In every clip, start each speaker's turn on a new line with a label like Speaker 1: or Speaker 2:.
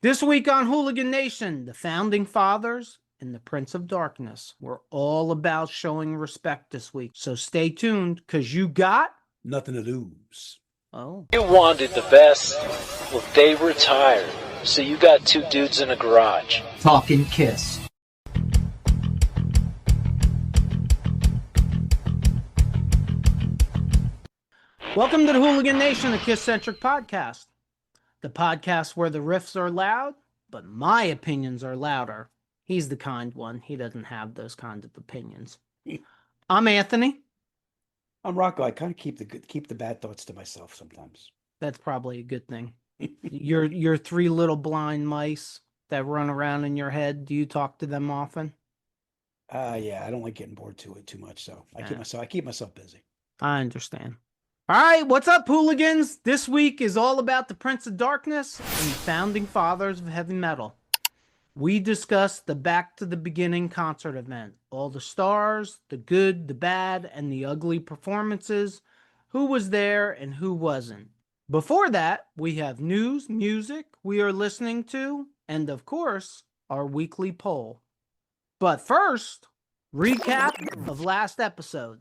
Speaker 1: This week on Hooligan Nation, the Founding Fathers and the Prince of Darkness. We're all about showing respect this week. So stay tuned because you got
Speaker 2: nothing to lose.
Speaker 1: Oh.
Speaker 3: You wanted the best. Well, they retired. So you got two dudes in a garage.
Speaker 4: Talking KISS.
Speaker 1: Welcome to the Hooligan Nation, a KISS-Centric podcast. The podcast where the riffs are loud, but my opinions are louder. He's the kind one. He doesn't have those kinds of opinions. I'm Anthony.
Speaker 2: I'm Rocco. I kind of keep the bad thoughts to myself sometimes.
Speaker 1: That's probably a good thing. Your three little blind mice that run around in your head, do you talk to them often?
Speaker 2: Yeah, I don't like getting bored to it too much, so I keep myself busy.
Speaker 1: I understand. All right, what's up, hooligans? This week is all about the Prince of Darkness and the Founding Fathers of Heavy Metal. We discussed the Back to the Beginning concert event, all the stars, the good, the bad, and the ugly performances, who was there and who wasn't. Before that, we have news, music we are listening to, and of course, our weekly poll. But first, recap of last episode.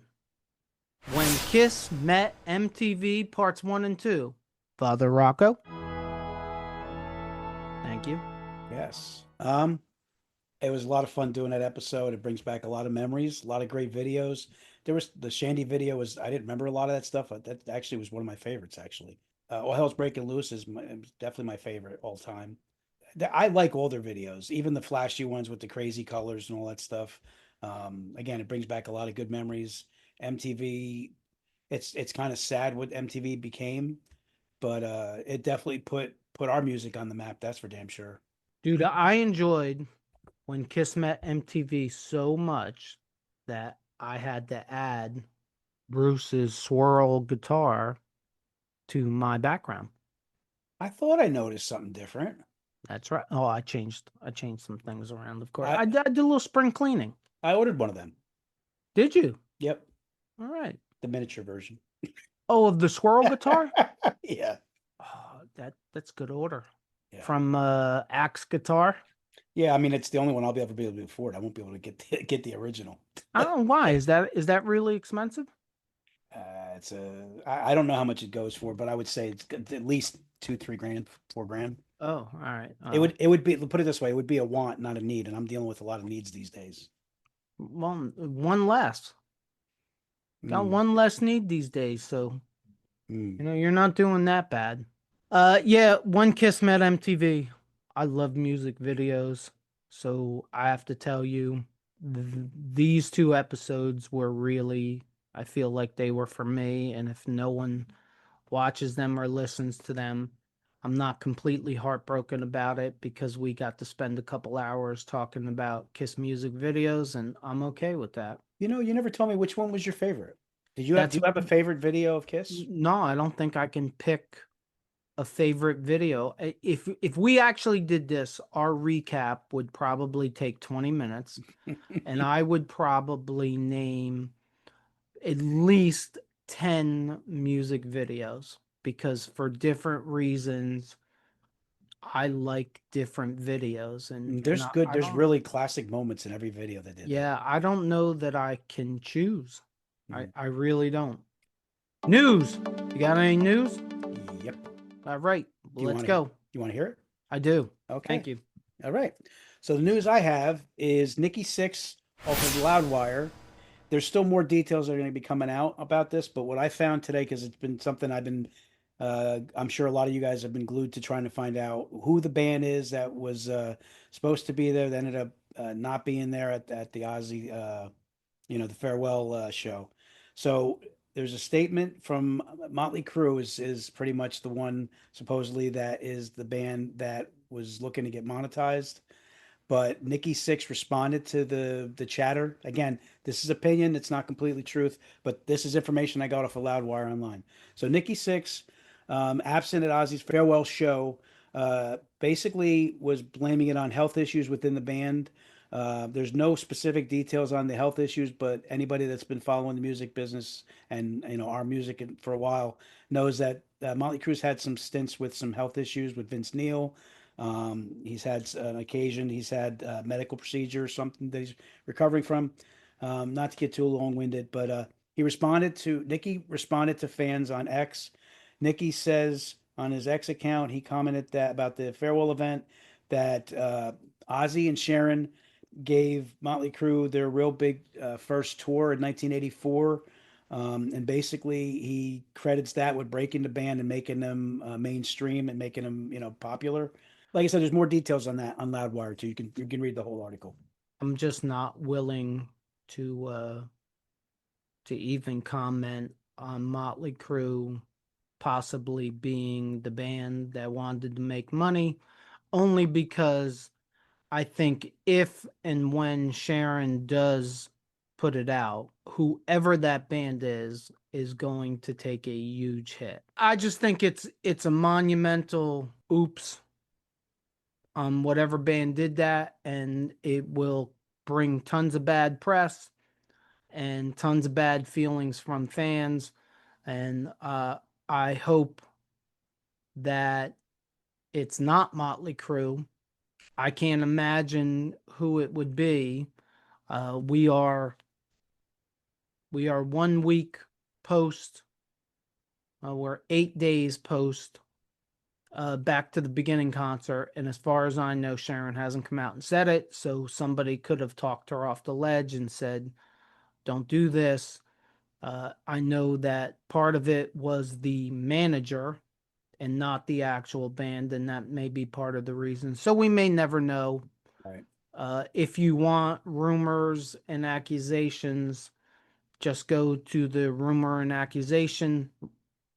Speaker 1: When KISS met MTV Parts 1 and 2. Father Rocco. Thank you.
Speaker 2: Yes. It was a lot of fun doing that episode. It brings back a lot of memories, a lot of great videos. There was the Shandy video I didn't remember a lot of that stuff. That actually was one of my favorites, actually. All Hell's Breaking Loose is definitely my favorite all time. I like all their videos, even the flashy ones with the crazy colors and all that stuff. Again, it brings back a lot of good memories. MTV, it's kind of sad what MTV became, but it definitely put our music on the map. That's for damn sure.
Speaker 1: Dude, I enjoyed when KISS met MTV so much that I had to add Bruce's swirl guitar to my background.
Speaker 2: I thought I noticed something different.
Speaker 1: That's right. Oh, I changed some things around, of course. I did a little spring cleaning.
Speaker 2: I ordered one of them.
Speaker 1: Did you?
Speaker 2: Yep.
Speaker 1: All right.
Speaker 2: The miniature version.
Speaker 1: Oh, of the swirl guitar?
Speaker 2: Yeah.
Speaker 1: Oh, that's good order.
Speaker 2: Yeah.
Speaker 1: From Axe Guitar.
Speaker 2: Yeah, I mean it's the only one I'll be able to afford. I won't be able to get the original.
Speaker 1: I don't know why. Is that really expensive?
Speaker 2: I don't know how much it goes for, but I would say it's at least $2-3 grand, $4 grand.
Speaker 1: Oh, all right.
Speaker 2: It would be, put it this way, it would be a want, not a need, and I'm dealing with a lot of needs these days.
Speaker 1: Well, one less. Got one less need these days, so you're not doing that bad. Yeah, when KISS met MTV, I love music videos, so I have to tell you, these two episodes were really, I feel like they were for me, and if no one watches them or listens to them, I'm not completely heartbroken about it because we got to spend a couple hours talking about KISS music videos, and I'm okay with that.
Speaker 2: You never told me which one was your favorite. Do you have a favorite video of KISS?
Speaker 1: No, I don't think I can pick a favorite video. If we actually did this, our recap would probably take 20 minutes, and I would probably name at least 10 music videos because for different reasons I like different videos, and
Speaker 2: there's really classic moments in every video they did.
Speaker 1: Yeah, I don't know that I can choose. I really don't. News. You got any news?
Speaker 2: Yep.
Speaker 1: All right, let's go.
Speaker 2: You want to hear it?
Speaker 1: I do.
Speaker 2: Okay.
Speaker 1: Thank you.
Speaker 2: All right. So the news I have is Nikki Sixx off of Loudwire. There's still more details that are going to be coming out about this, but what I found today, because it's been something I'm sure a lot of you guys have been glued to trying to find out who the band is that was supposed to be there, that ended up not being there at the Ozzy, the farewell show. So there's a statement from Motley Crue is pretty much the one supposedly that is the band that was looking to get monetized. But Nikki Sixx responded to the chatter. Again, this is opinion. It's not completely truth, but this is information I got off of Loudwire online. So Nikki Sixx, absent at Ozzy's farewell show, basically was blaming it on health issues within the band. There's no specific details on the health issues, but anybody that's been following the music business and our music for a while knows that Motley Crue's had some stints with some health issues with Vince Neil. He's had an occasion, he's had a medical procedure or something that he's recovering from. Not to get too long-winded, but Nikki responded to fans on X. Nikki says on his X account, he commented that about the farewell event that Ozzy and Sharon gave Motley Crue their real big first tour in 1984. And basically, he credits that with breaking the band and making them mainstream and making them, popular. Like I said, there's more details on that on Loudwire too. You can read the whole article.
Speaker 1: I'm just not willing to even comment on Motley Crue possibly being the band that wanted to make money, only because I think if and when Sharon does put it out, whoever that band is going to take a huge hit. I just think it's a monumental oops on whatever band did that, and it will bring tons of bad press and tons of bad feelings from fans. And I hope that it's not Motley Crue. I can't imagine who it would be. We are 1 week post. We're 8 days post Back to the Beginning concert, and as far as I know, Sharon hasn't come out and said it. So somebody could have talked her off the ledge and said, "Don't do this." I know that part of it was the manager and not the actual band, and that may be part of the reason. So we may never know.
Speaker 2: Right.
Speaker 1: If you want rumors and accusations, just go to the rumor and accusation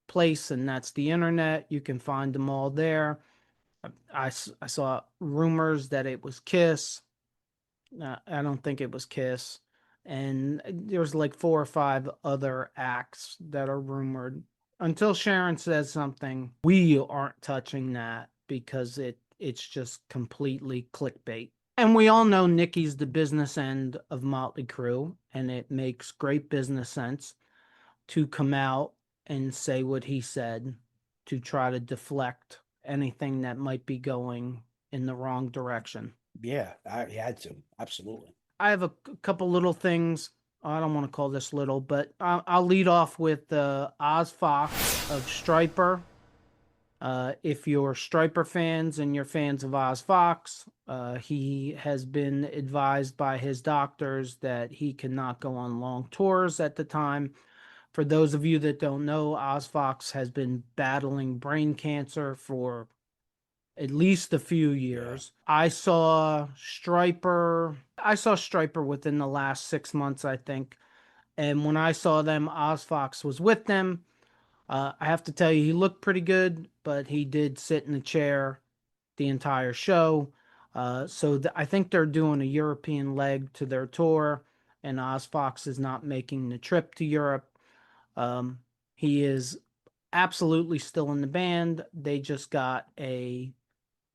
Speaker 1: place, and that's the internet. You can find them all there. I saw rumors that it was KISS. I don't think it was KISS. And there's like 4 or 5 other acts that are rumored. Until Sharon says something, we aren't touching that because it's just completely clickbait. And we all know Nikki's the business end of Motley Crue, and it makes great business sense to come out and say what he said to try to deflect anything that might be going in the wrong direction.
Speaker 2: Yeah, he had to. Absolutely.
Speaker 1: I have a couple little things. I don't want to call this little, but I'll lead off with Oz Fox of Striper. If you're Striper fans and you're fans of Oz Fox, he has been advised by his doctors that he cannot go on long tours at the time. For those of you that don't know, Oz Fox has been battling brain cancer for at least a few years. Yeah. I saw Striper within the last 6 months, I think. And when I saw them, Oz Fox was with them. I have to tell you, he looked pretty good, but he did sit in a chair the entire show. So I think they're doing a European leg to their tour, and Oz Fox is not making the trip to Europe. He is absolutely still in the band. They just got a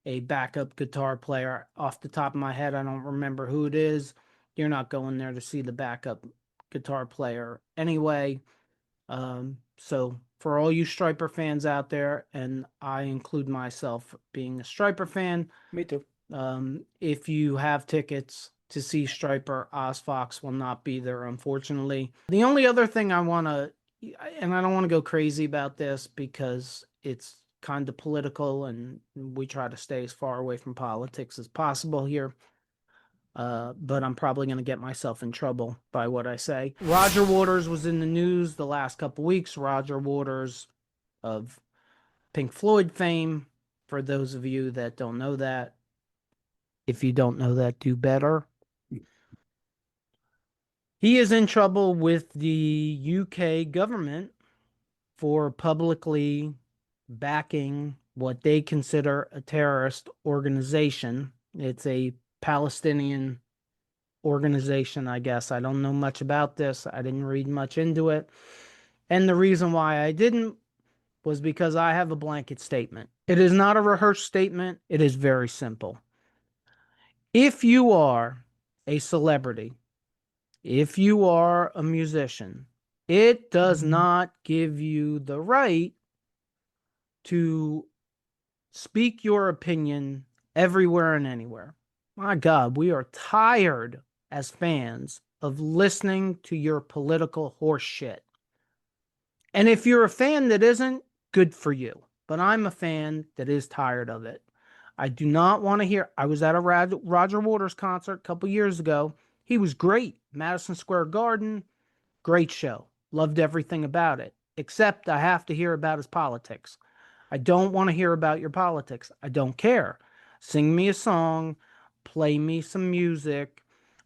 Speaker 1: backup guitar player. Off the top of my head, I don't remember who it is. You're not going there to see the backup guitar player anyway. So for all you Striper fans out there, and I include myself being a Striper fan.
Speaker 2: Me too.
Speaker 1: If you have tickets to see Striper, Oz Fox will not be there, unfortunately. The only other thing I want to, and I don't want to go crazy about this because it's kind of political and we try to stay as far away from politics as possible here. But I'm probably going to get myself in trouble by what I say. Roger Waters was in the news the last couple weeks. Roger Waters of Pink Floyd fame, for those of you that don't know that. If you don't know that, do better. He is in trouble with the UK government for publicly backing what they consider a terrorist organization. It's a Palestinian organization, I guess. I don't know much about this. I didn't read much into it. And the reason why I didn't was because I have a blanket statement. It is not a rehearsed statement. It is very simple. If you are a celebrity, if you are a musician, it does not give you the right to speak your opinion everywhere and anywhere. My God, we are tired as fans of listening to your political horse shit. And if you're a fan that isn't, good for you. But I'm a fan that is tired of it. I do not want to hear. I was at a Roger Waters concert a couple years ago. He was great. Madison Square Garden, great show. Loved everything about it. Except I have to hear about his politics. I don't want to hear about your politics. I don't care. Sing me a song, play me some music.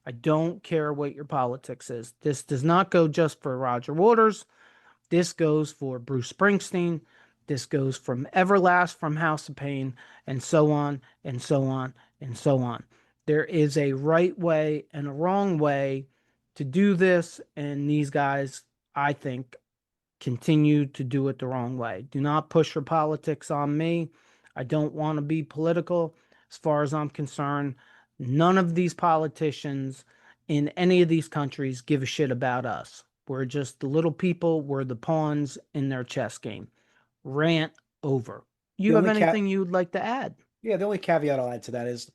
Speaker 1: I don't care what your politics is. This does not go just for Roger Waters. This goes for Bruce Springsteen. This goes from Everlast, from House of Pain, and so on, and so on, and so on. There is a right way and a wrong way to do this, and these guys, I think, continue to do it the wrong way. Do not push your politics on me. I don't want to be political. As far as I'm concerned, none of these politicians in any of these countries give a shit about us. We're just the little people. We're the pawns in their chess game. Rant over. You
Speaker 2: The
Speaker 1: have
Speaker 2: only
Speaker 1: anything you would like to add?
Speaker 2: Yeah, the only caveat I'll add to that is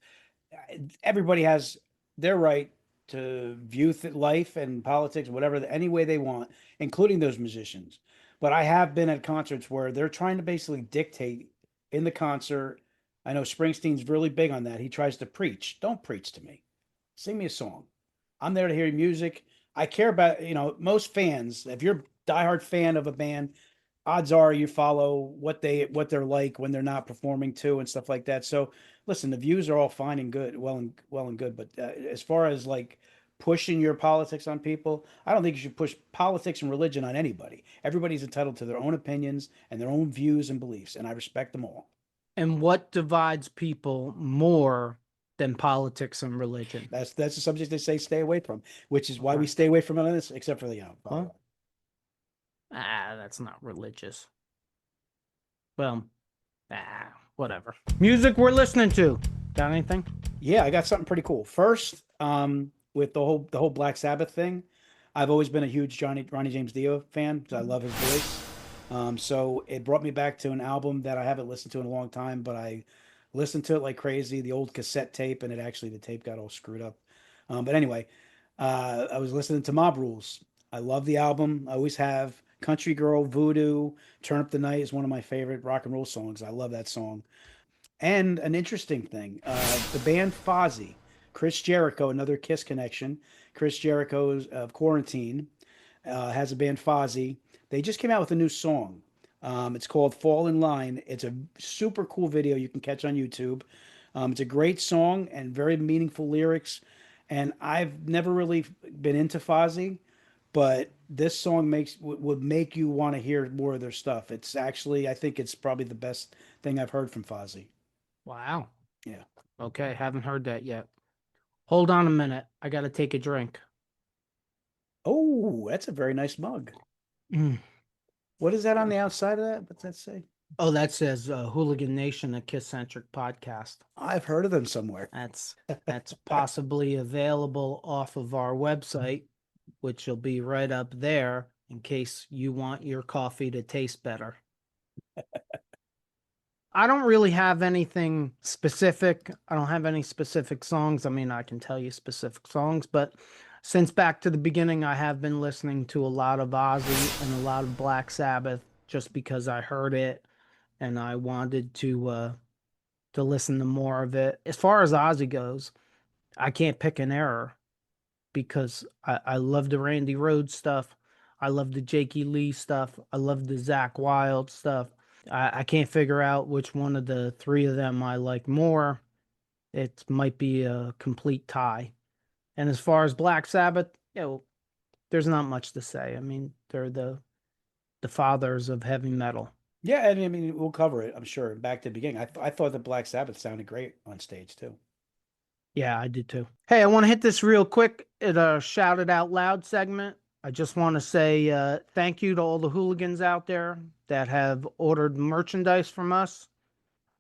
Speaker 2: everybody has their right to view life and politics, whatever, any way they want, including those musicians. But I have been at concerts where they're trying to basically dictate in the concert. I know Springsteen's really big on that. He tries to preach. Don't preach to me. Sing me a song. I'm there to hear music. I care about, most fans, if you're a diehard fan of a band, odds are you follow what they're like when they're not performing too and stuff like that. So listen, the views are all fine and good, well and good, but as far as like pushing your politics on people, I don't think you should push politics and religion on anybody. Everybody's entitled to their own opinions and their own views and beliefs, and I respect them all.
Speaker 1: And what divides people more than politics and religion?
Speaker 2: That's the subject they say stay away from, which is why we
Speaker 1: Okay.
Speaker 2: stay away from it on this, except for the
Speaker 1: Well, that's not religious. Well, whatever. Music we're listening to. Got anything?
Speaker 2: Yeah, I got something pretty cool. First, with the whole Black Sabbath thing, I've always been a huge Ronnie James Dio fan because I love his voice. So it brought me back to an album that I haven't listened to in a long time, but I listened to it like crazy, the old cassette tape, and the tape got all screwed up. But anyway, I was listening to Mob Rules. I love the album. I always have. Country Girl, Voodoo, Turn Up the Night is one of my favorite rock and roll songs. I love that song. And an interesting thing, the band Fozzy, Chris Jericho, another Kiss connection. Chris Jericho's Quarantine has a band Fozzy. They just came out with a new song. It's called Fall in Line. It's a super cool video you can catch on YouTube. It's a great song and very meaningful lyrics. And I've never really been into Fozzy, but this song would make you want to hear more of their stuff. It's actually, I think it's probably the best thing I've heard from Fozzy.
Speaker 1: Wow.
Speaker 2: Yeah.
Speaker 1: Okay, haven't heard that yet. Hold on a minute. I got to take a drink.
Speaker 2: Oh, that's a very nice mug.
Speaker 1: Mm.
Speaker 2: What is that on the outside of that? What's that say?
Speaker 1: Oh, that says Hooligan Nation, a KISS-Centric podcast.
Speaker 2: I've heard of them somewhere.
Speaker 1: That's possibly available off of our website, which will be right up there in case you want your coffee to taste better. I don't really have anything specific. I don't have any specific songs. I mean, I can tell you specific songs, but since Back to the Beginning, I have been listening to a lot of Ozzy and a lot of Black Sabbath just because I heard it and I wanted to listen to more of it. As far as Ozzy goes, I can't pick an error because I love the Randy Rhoads stuff. I love the Jakey Lee stuff. I love the Zakk Wylde stuff. I can't figure out which one of the three of them I like more. It might be a complete tie. And as far as Black Sabbath, there's not much to say. I mean, they're the fathers of heavy metal.
Speaker 2: Yeah, and I mean, we'll cover it, I'm sure. Back to the beginning. I thought the Black Sabbath sounded great on stage, too.
Speaker 1: Yeah, I did too. Hey, I want to hit this real quick at a Shout It Out Loud segment. I just want to say thank you to all the hooligans out there that have ordered merchandise from us.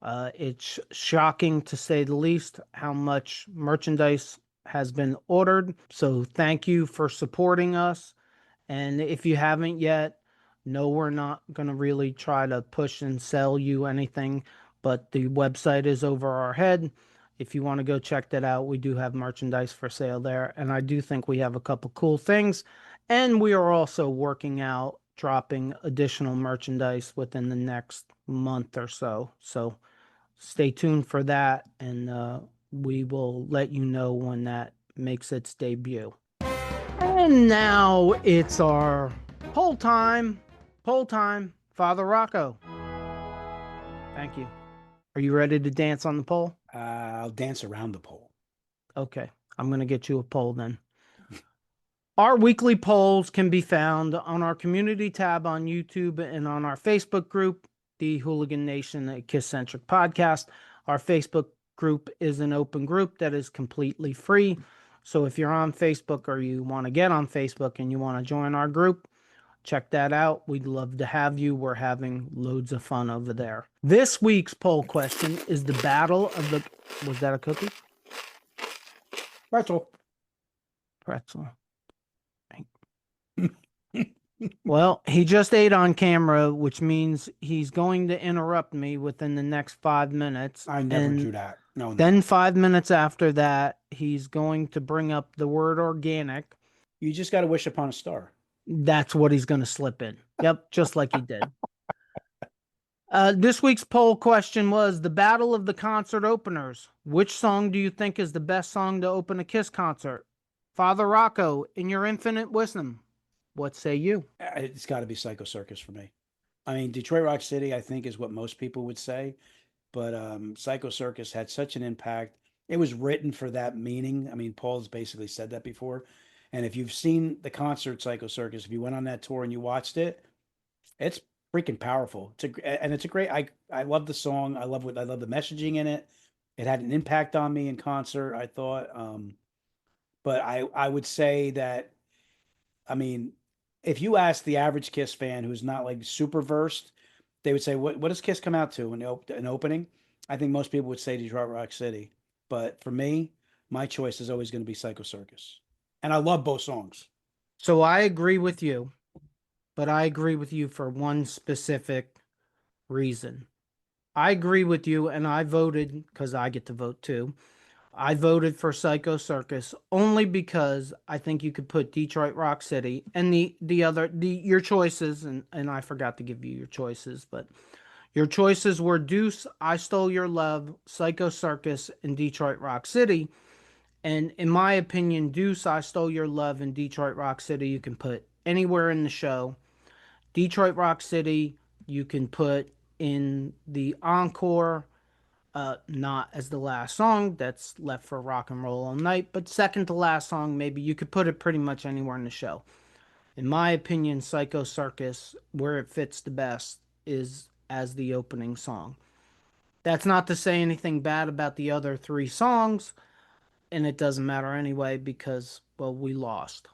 Speaker 1: It's shocking, to say the least, how much merchandise has been ordered. So thank you for supporting us. And if you haven't yet, no, we're not going to really try to push and sell you anything. but the website is over our head. If you want to go check that out, we do have merchandise for sale there. And I do think we have a couple cool things. And we are also working out dropping additional merchandise within the next month or so. So stay tuned for that. And we will let you know when that makes its debut. And now it's our poll time. Poll time. Father Rocco. Thank you. Are you ready to dance on the pole?
Speaker 2: I'll dance around the pole.
Speaker 1: Okay. I'm going to get you a poll then. Our weekly polls can be found on our community tab on YouTube and on our Facebook group, the Hooligan Nation, a KISS-Centric podcast. Our Facebook group is an open group that is completely free. So if you're on Facebook or you want to get on Facebook and you want to join our group, check that out. We'd love to have you. We're having loads of fun over there. This week's poll question is the battle of the... Was that a cookie?
Speaker 2: Pretzel.
Speaker 1: Pretzel. Well, he just ate on camera, which means he's going to interrupt me within the next 5 minutes.
Speaker 2: I never do that. No.
Speaker 1: Then 5 minutes after that, he's going to bring up the word organic.
Speaker 2: You just got to wish upon a star.
Speaker 1: That's what he's going to slip in. Yep, just like he did. This week's poll question was the battle of the concert openers. Which song do you think is the best song to open a KISS concert? Father Rocco, in your infinite wisdom, what say you?
Speaker 2: It's got to be Psycho Circus for me. I mean, Detroit Rock City, I think, is what most people would say. But Psycho Circus had such an impact. It was written for that meaning. I mean, Paul's basically said that before. And if you've seen the concert Psycho Circus, if you went on that tour and you watched it, it's freaking powerful. It's a great. I love the song. I love the messaging in it. It had an impact on me in concert, I thought. But I would say that, I mean, if you ask the average KISS fan who's not like super versed, they would say, what does KISS come out to in an opening? I think most people would say Detroit Rock City. But for me, my choice is always going to be Psycho Circus. And I love both songs.
Speaker 1: So I agree with you, but I agree with you for one specific reason. I agree with you, and I voted, because I get to vote too. I voted for Psycho Circus only because I think you could put Detroit Rock City and your choices, and I forgot to give you your choices, but your choices were Deuce, I Stole Your Love, Psycho Circus, and Detroit Rock City. And in my opinion, Deuce, I Stole Your Love, and Detroit Rock City you can put anywhere in the show. Detroit Rock City you can put in the encore, not as the last song, that's left for Rock and Roll All Night, but second to last song, maybe you could put it pretty much anywhere in the show. In my opinion, Psycho Circus, where it fits the best, is as the opening song. That's not to say anything bad about the other three songs, and it doesn't matter anyway because, well, we lost.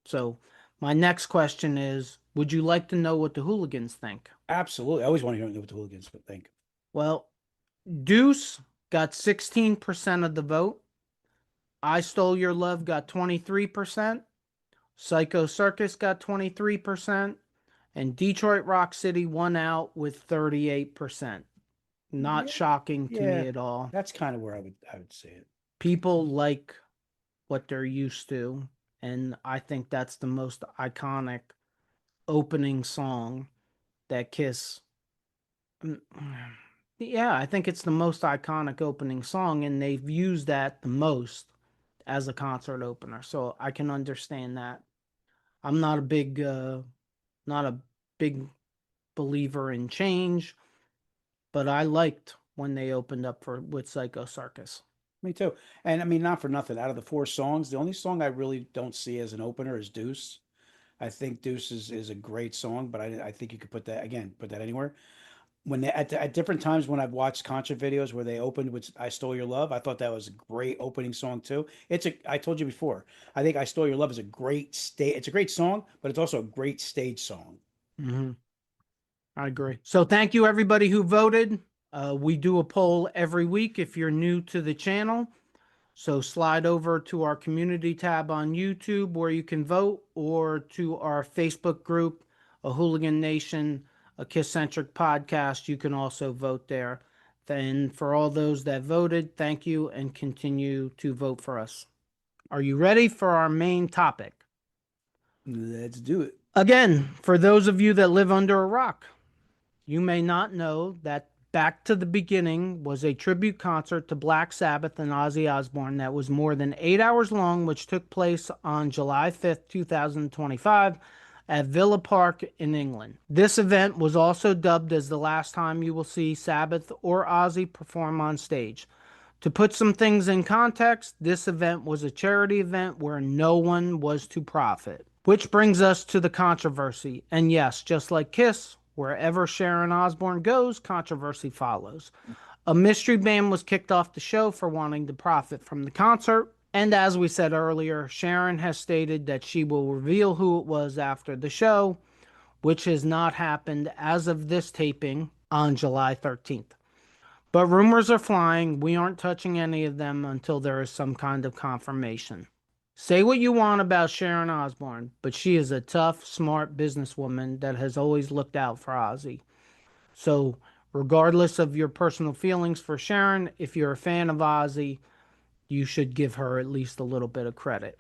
Speaker 1: So my next question is, would you like to know what the hooligans think?
Speaker 2: Absolutely. I always want to know what the hooligans would think.
Speaker 1: Well, Deuce got 16% of the vote. I Stole Your Love got 23%. Psycho Circus got 23%. And Detroit Rock City won out with 38%. Not shocking to me at all.
Speaker 2: That's kind of where I would say it.
Speaker 1: People like what they're used to, and I think that's the most iconic opening song that KISS. Yeah, I think it's the most iconic opening song, and they've used that the most as a concert opener. So I can understand that. I'm not a big believer in change, but I liked when they opened up with Psycho Circus.
Speaker 2: Me too. And I mean, not for nothing. Out of the four songs, the only song I really don't see as an opener is Deuce. I think Deuce is a great song, but I think you could put that anywhere. When they at different times when I've watched concert videos where they opened with "I Stole Your Love," I thought that was a great opening song too. I told you before, I think "I Stole Your Love" is a great It's a great song, but it's also a great stage song.
Speaker 1: Mm-hmm. I agree. So thank you everybody who voted. We do a poll every week if you're new to the channel. So slide over to our community tab on YouTube where you can vote, or to our Facebook group, A Hooligan Nation, a KISS-Centric podcast. You can also vote there. And for all those that voted, thank you and continue to vote for us. Are you ready for our main topic?
Speaker 2: Let's do it.
Speaker 1: Again, for those of you that live under a rock, you may not know that Back to the Beginning was a tribute concert to Black Sabbath and Ozzy Osbourne that was more than 8 hours long, which took place on July 5th, 2025 at Villa Park in England. This event was also dubbed as the last time you will see Sabbath or Ozzy perform on stage. To put some things in context, this event was a charity event where no one was to profit. Which brings us to the controversy. And yes, just like KISS, wherever Sharon Osbourne goes, controversy follows. A mystery band was kicked off the show for wanting to profit from the concert. And as we said earlier, Sharon has stated that she will reveal who it was after the show, which has not happened as of this taping on July 13th. But rumors are flying. We aren't touching any of them until there is some kind of confirmation. Say what you want about Sharon Osbourne, but she is a tough, smart businesswoman that has always looked out for Ozzy. So, regardless of your personal feelings for Sharon, if you're a fan of Ozzy, you should give her at least a little bit of credit.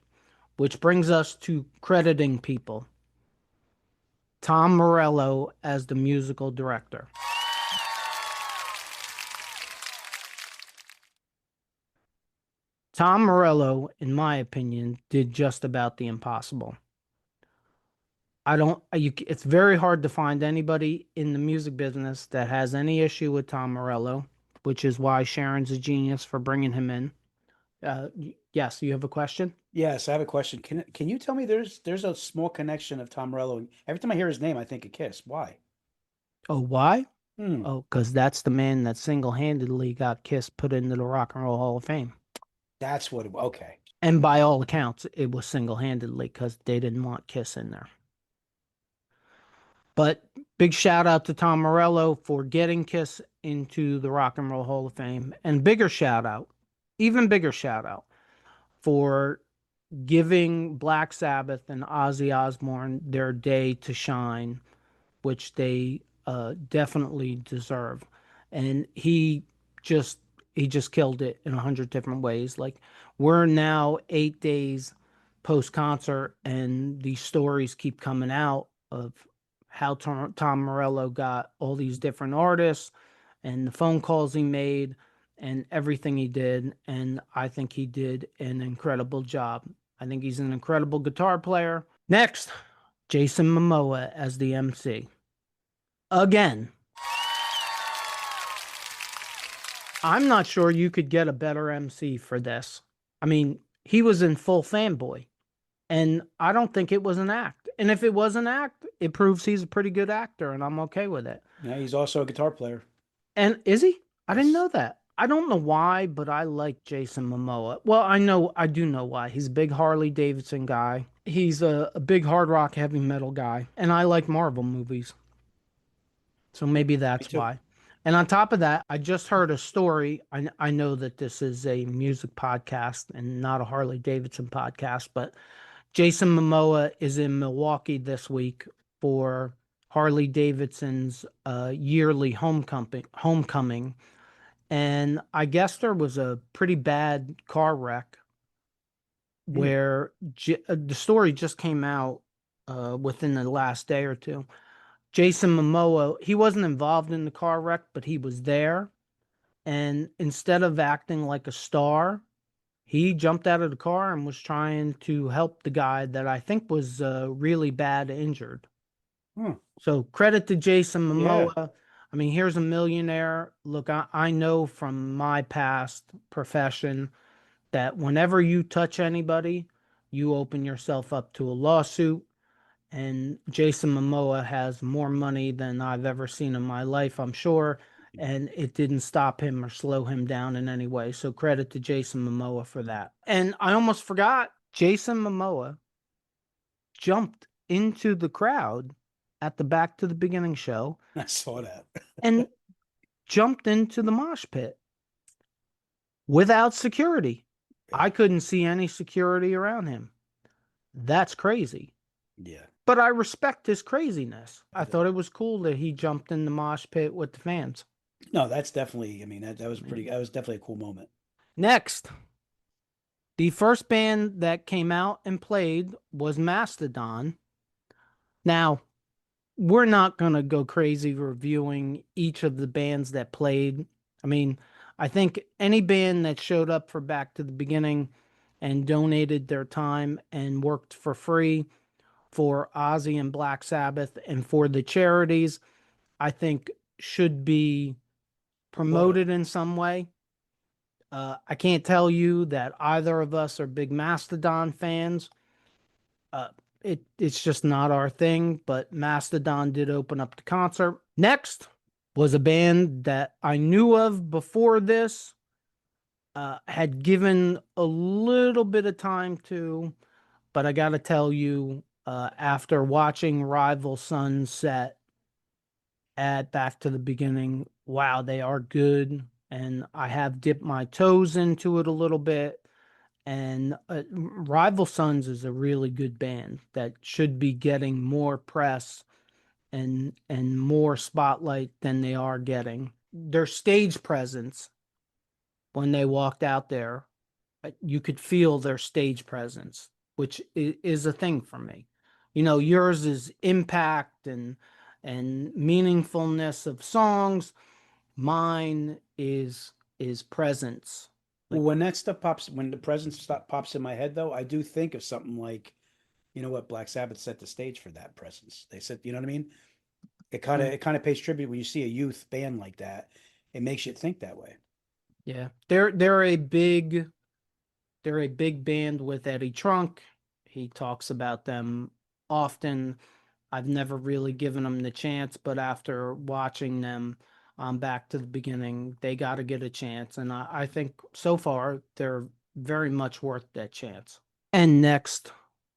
Speaker 1: Which brings us to crediting people. Tom Morello as the musical director. Tom Morello, in my opinion, did just about the impossible. It's very hard to find anybody in the music business that has any issue with Tom Morello, which is why Sharon's a genius for bringing him in. Yes, you have a question?
Speaker 2: Yes, I have a question. Can you tell me there's a small connection of Tom Morello? Every time I hear his name, I think of Kiss. Why?
Speaker 1: Oh, why?
Speaker 2: Hmm.
Speaker 1: Oh, because that's the man that single-handedly got Kiss put into the Rock and Roll Hall of Fame.
Speaker 2: That's what okay.
Speaker 1: And by all accounts, it was single-handedly because they didn't want Kiss in there. But big shout out to Tom Morello for getting Kiss into the Rock and Roll Hall of Fame. And even bigger shout out for giving Black Sabbath and Ozzy Osbourne their day to shine, which they definitely deserve. And just he just killed it in 100 different ways. Like, we're now 8 days post concert, and these stories keep coming out of how Tom Morello got all these different artists and the phone calls he made and everything he did. And I think he did an incredible job. I think he's an incredible guitar player. Next, Jason Momoa as the MC. Again, I'm not sure you could get a better MC for this. I mean, he was in full fanboy, and I don't think it was an act. And if it was an act, it proves he's a pretty good actor, and I'm okay with it.
Speaker 2: Yeah, he's also a guitar player.
Speaker 1: And is he? I didn't
Speaker 2: Yes.
Speaker 1: know that. I don't know why, but I like Jason Momoa. Well, I do know why. He's a big Harley Davidson guy. He's a big hard rock heavy metal guy, and I like Marvel movies. So maybe
Speaker 2: Me
Speaker 1: that's
Speaker 2: too.
Speaker 1: why. And on top of that, I just heard a story. I know that this is a music podcast and not a Harley Davidson podcast, but Jason Momoa is in Milwaukee this week for Harley Davidson's yearly homecoming. And I guess there was a pretty bad car wreck where the story just came out within the last day or two. Jason Momoa, he wasn't involved in the car wreck, but he was there. And instead of acting like a star, he jumped out of the car and was trying to help the guy that I think was really bad injured.
Speaker 2: Hmm.
Speaker 1: So credit to Jason
Speaker 2: Yeah.
Speaker 1: Momoa. I mean, here's a millionaire. Look, I know from my past profession that whenever you touch anybody, you open yourself up to a lawsuit. And Jason Momoa has more money than I've ever seen in my life, I'm sure. And it didn't stop him or slow him down in any way. So credit to Jason Momoa for that. And I almost forgot, Jason Momoa jumped into the crowd at the Back to the Beginning show
Speaker 2: I saw that.
Speaker 1: and jumped into the mosh pit without security. I couldn't see any security around him. That's crazy.
Speaker 2: Yeah.
Speaker 1: but I respect his craziness. I thought it was cool that he jumped in the mosh pit with the fans.
Speaker 2: No, that's definitely. I mean, that was pretty. That was definitely a cool moment.
Speaker 1: Next, the first band that came out and played was Mastodon. Now, we're not going to go crazy reviewing each of the bands that played. I mean, I think any band that showed up for Back to the Beginning and donated their time and worked for free for Ozzy and Black Sabbath and for the charities, I think should be promoted in some way. I can't tell you that either of us are big Mastodon fans. Uh, it's just not our thing, but Mastodon did open up the concert. Next was a band that I knew of before this, had given a little bit of time to, but I got to tell you, after watching Rival Sons set at Back to the Beginning, wow, they are good. And I have dipped my toes into it a little bit. And Rival Sons is a really good band that should be getting more press and more spotlight than they are getting. Their stage presence when they walked out there, you could feel their stage presence, which is a thing for me. You know, yours is impact and meaningfulness of songs. Mine is presence.
Speaker 2: Well, when that stuff pops, when the presence stuff pops in my head, though, I do think of something like, you know what, Black Sabbath set the stage for that presence. They said, you know what I mean? It kind of pays tribute when you see a youth band like that. It makes you think that way.
Speaker 1: Yeah, they're a big band with Eddie Trunk. He talks about them often. I've never really given them the chance, but after watching them Back to the Beginning, they got to get a chance. And I think so far they're very much worth that chance. And next,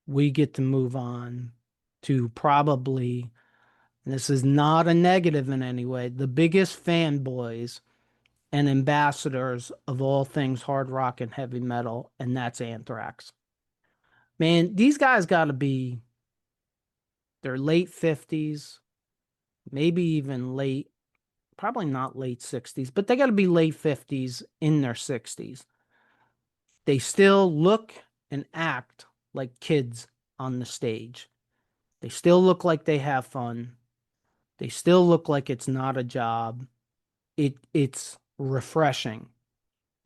Speaker 1: we get to move on to probably, and this is not a negative in any way, the biggest fanboys and ambassadors of all things hard rock and heavy metal, and that's Anthrax. Man, these guys got to be their late 50s, maybe even probably not late 60s, but they got to be late 50s in their 60s. They still look and act like kids on the stage. They still look like they have fun. They still look like it's not a job. It's refreshing.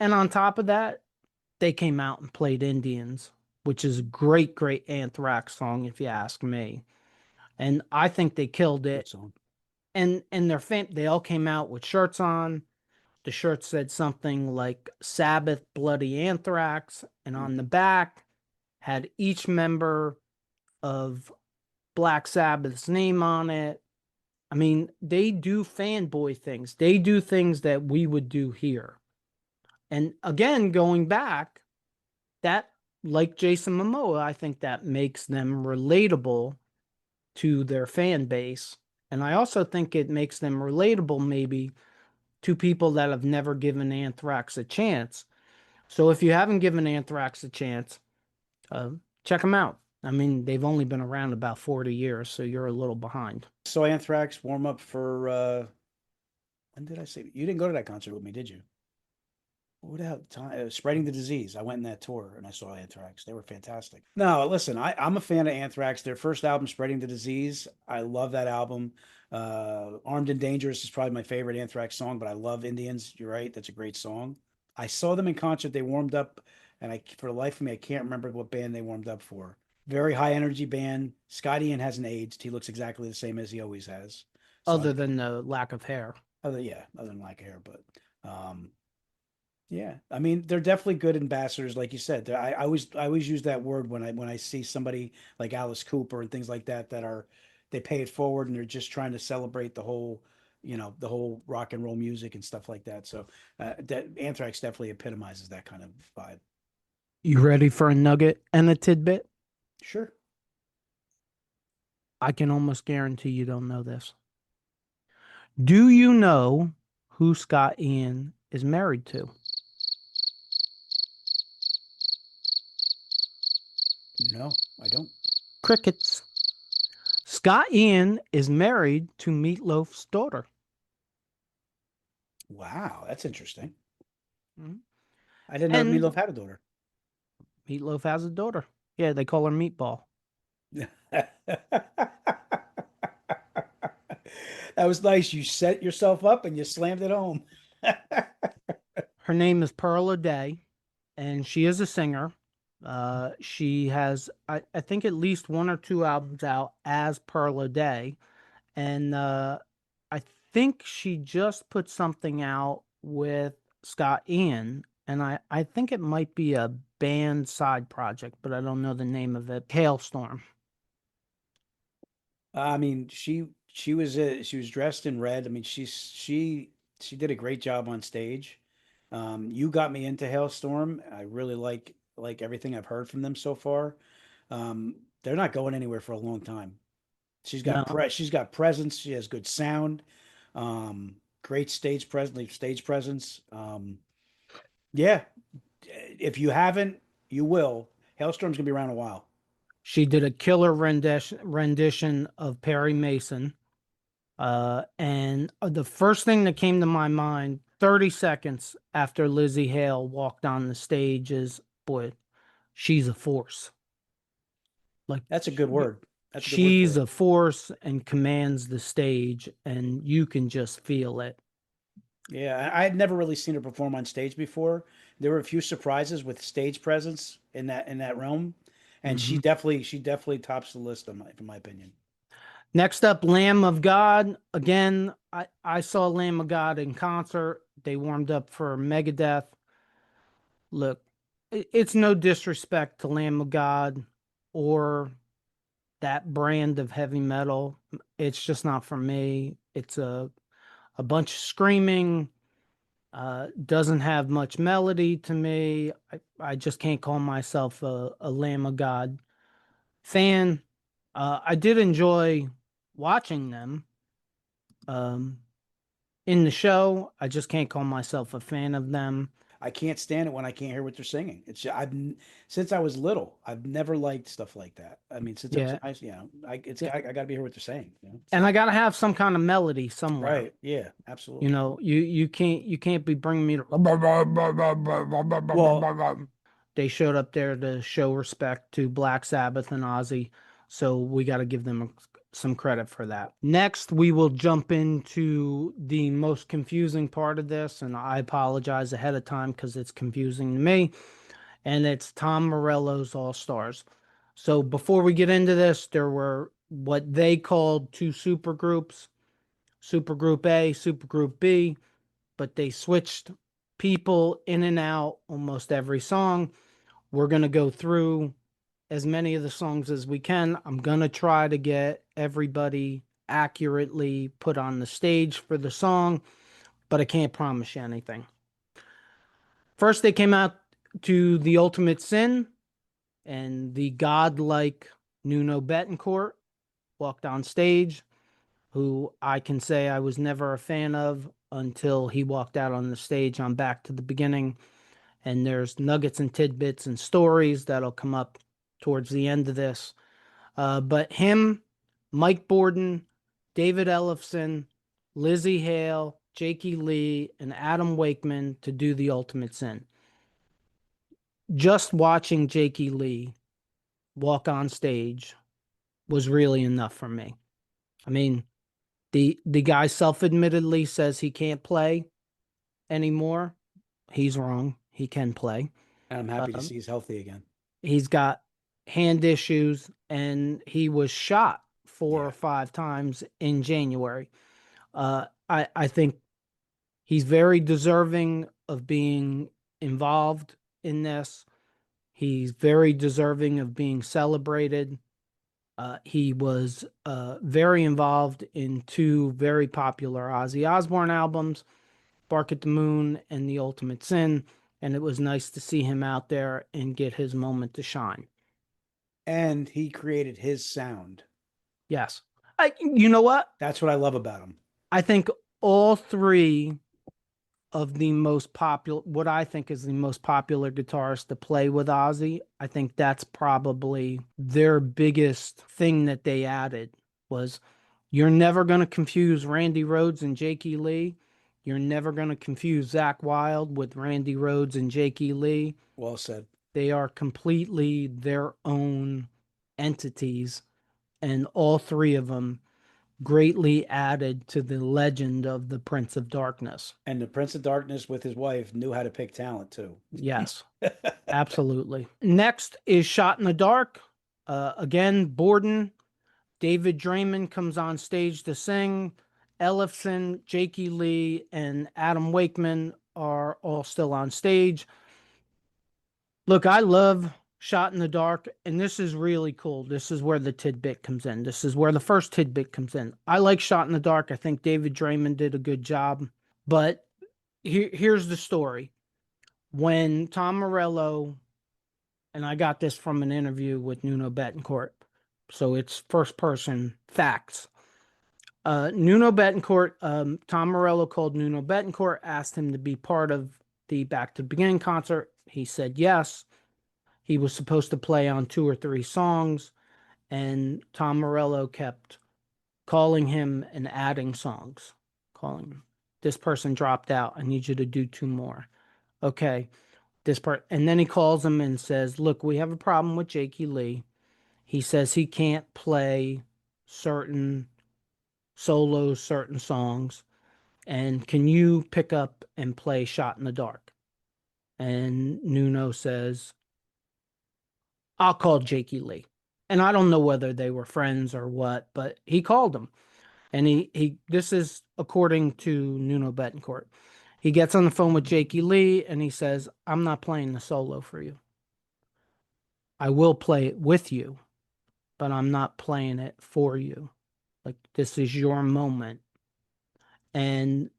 Speaker 1: And on top of that, they came out and played Indians, which is a great, great Anthrax song, if you ask me. And I think they killed
Speaker 2: Good
Speaker 1: it.
Speaker 2: song.
Speaker 1: And they all came out with shirts on. The shirt said something like Sabbath Bloody Anthrax, and on the back had each member of Black Sabbath's name on it. I mean, they do fanboy things. They do things that we would do here. And again, going back, that, like Jason Momoa, I think that makes them relatable to their fan base. And I also think it makes them relatable maybe to people that have never given Anthrax a chance. So if you haven't given Anthrax a chance, check them out. I mean, they've only been around about 40 years, so you're a little behind.
Speaker 2: So Anthrax warm up for when did I say you didn't go to that concert with me, did you? What the time? Spreading the Disease. I went in that tour and I saw Anthrax. They were fantastic. No, listen, I'm a fan of Anthrax. Their first album, Spreading the Disease, I love that album. Armed and Dangerous is probably my favorite Anthrax song, but I love Indians. You're right, that's a great song. I saw them in concert. They warmed up, and for the life of me, I can't remember what band they warmed up for. Very high energy band. Scott Ian hasn't aged. He looks exactly the same as he always has. So
Speaker 1: Other than the lack of hair.
Speaker 2: other than lack of hair, but yeah, I mean they're definitely good ambassadors, like you said. I always use that word when I see somebody like Alice Cooper and things like that they pay it forward and they're just trying to celebrate the whole rock and roll music and stuff like that. So that Anthrax definitely epitomizes that kind of vibe.
Speaker 1: You ready for a nugget and a tidbit?
Speaker 2: Sure.
Speaker 1: I can almost guarantee you don't know this. Do you know who Scott Ian is married to?
Speaker 2: No, I don't.
Speaker 1: Crickets. Scott Ian is married to Meatloaf's daughter.
Speaker 2: Wow, that's interesting.
Speaker 1: Mhm.
Speaker 2: I didn't know
Speaker 1: And
Speaker 2: Meatloaf had a daughter.
Speaker 1: Meatloaf has a daughter. Yeah, they call her Meatball.
Speaker 2: That was nice. You set yourself up and you slammed it home.
Speaker 1: Her name is Pearl O'Day, and she is a singer. She has, I think, at least one or two albums out as Pearl O'Day. And I think she just put something out with Scott Ian, and I think it might be a band side project, but I don't know the name of it. Hailstorm.
Speaker 2: I mean, she was dressed in red. I mean, she did a great job on stage. You got me into Hailstorm. I really like everything I've heard from them so far. They're not going anywhere for a long time.
Speaker 1: No,
Speaker 2: She's got presence. She has good sound. Great stage presence. Yeah, if you haven't, you will. Hailstorm's gonna be around a while.
Speaker 1: she did a killer rendition of Perry Mason. And the first thing that came to my mind 30 seconds after Lzzy Hale walked on the stage is, boy, she's a force. Like,
Speaker 2: That's a good word. That's a good word
Speaker 1: she's
Speaker 2: for it.
Speaker 1: a force and commands the stage, and you can just feel it.
Speaker 2: Yeah, I had never really seen her perform on stage before. There were a few surprises with stage presence in that realm, and
Speaker 1: Mhm.
Speaker 2: she definitely tops the list in my opinion.
Speaker 1: Next up, Lamb of God. Again, I saw Lamb of God in concert. They warmed up for Megadeth. Look, it's no disrespect to Lamb of God or that brand of heavy metal. It's just not for me. It's a bunch of screaming, doesn't have much melody to me. I just can't call myself a Lamb of God fan. I did enjoy watching them um, in the show. I just can't call myself a fan of them.
Speaker 2: I can't stand it when I can't hear what they're singing. Since I was little, I've never liked stuff like that. I mean, since I was
Speaker 1: Yeah,
Speaker 2: in high school,
Speaker 1: yeah.
Speaker 2: I got to be hear what they're saying. You know?
Speaker 1: And I gotta have some kind of melody somewhere.
Speaker 2: Right? Yeah,
Speaker 1: You
Speaker 2: absolutely.
Speaker 1: know, you can't be bringing me to.
Speaker 2: Well,
Speaker 1: They showed up there to show respect to Black Sabbath and Ozzy, so we got to give them some credit for that. Next, we will jump into the most confusing part of this, and I apologize ahead of time because it's confusing to me, and it's Tom Morello's All Stars. So before we get into this, there were what they called two super groups, Super Group A, Super Group B, but they switched people in and out almost every song. We're going to go through as many of the songs as we can. I'm going to try to get everybody accurately put on the stage for the song, but I can't promise you anything. First, they came out to The Ultimate Sin, and the godlike Nuno Bettencourt walked on stage, who I can say I was never a fan of until he walked out on the stage on Back to the Beginning. And there's nuggets and tidbits and stories that'll come up towards the end of this. But him, Mike Borden, David Ellefson, Lzzy Hale, Jakey Lee, and Adam Wakeman to do The Ultimate Sin. Just watching Jakey Lee walk on stage was really enough for me. I mean, the guy self-admittedly says he can't play anymore. He's wrong. He can play.
Speaker 2: and I'm happy to
Speaker 1: Um,
Speaker 2: see he's healthy again.
Speaker 1: he's got hand issues, and he was shot four
Speaker 2: Yeah.
Speaker 1: or five times in January. I think he's very deserving of being involved in this. He's very deserving of being celebrated. He was very involved in two very popular Ozzy Osbourne albums, Bark at the Moon and The Ultimate Sin, and it was nice to see him out there and get his moment to shine.
Speaker 2: And he created his sound.
Speaker 1: Yes. You know what?
Speaker 2: That's what I love about him.
Speaker 1: I think all three of the most popular, what I think is the most popular guitarists to play with Ozzy, I think that's probably their biggest thing that they added was, "You're never going to confuse Randy Rhoads and Jakey Lee. You're never going to confuse Zach Wilde with Randy Rhoads and Jakey Lee.
Speaker 2: Well said.
Speaker 1: They are completely their own entities, and all three of them greatly added to the legend of the Prince of Darkness."
Speaker 2: And the Prince of Darkness with his wife knew how to pick talent too.
Speaker 1: Yes, absolutely. Next is Shot in the Dark. Again, Borden, David Draymond comes on stage to sing. Ellefson, Jakey Lee, and Adam Wakeman are all still on stage. Look, I love Shot in the Dark, and this is really cool. This is where the tidbit comes in. This is where the first tidbit comes in. I like Shot in the Dark. I think David Draymond did a good job. But here's the story. When Tom Morello, and I got this from an interview with Nuno Betancourt, so it's first person facts. Nuno Betancourt, Tom Morello called Nuno Betancourt, asked him to be part of the Back to the Beginning concert. He said yes. He was supposed to play on 2 or 3 songs, and Tom Morello kept calling him and adding songs. Calling him. This person dropped out. I need you to do 2 more. Okay. This part. And then he calls him and says, "Look, we have a problem with Jakey Lee. He says he can't play certain solos, certain songs. And can you pick up and play Shot in the Dark?" And Nuno says, "I'll call Jakey Lee." And I don't know whether they were friends or what, but he called him. And he this is according to Nuno Betancourt. He gets on the phone with Jakey Lee and he says, "I'm not playing the solo for you. I will play it with you, but I'm not playing it for you. Like, this is your moment." And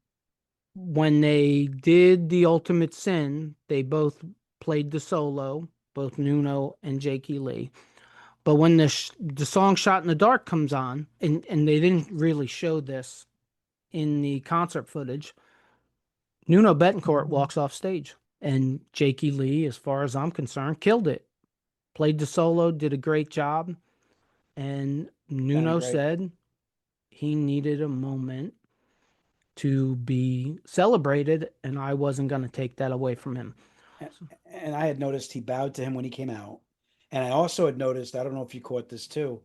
Speaker 1: when they did The Ultimate Sin, they both played the solo, both Nuno and Jakey Lee. But when the song Shot in the Dark comes on, and they didn't really show this in the concert footage, Nuno Betancourt walks off stage. And Jakey Lee, as far as I'm concerned, killed it. Played the solo, did a great job. And
Speaker 2: Sounded
Speaker 1: Nuno
Speaker 2: great.
Speaker 1: said he needed a moment to be celebrated, and I wasn't going to take that away from him.
Speaker 2: And I had noticed he bowed to him when he came out. And I also had noticed, I don't know if you caught this too,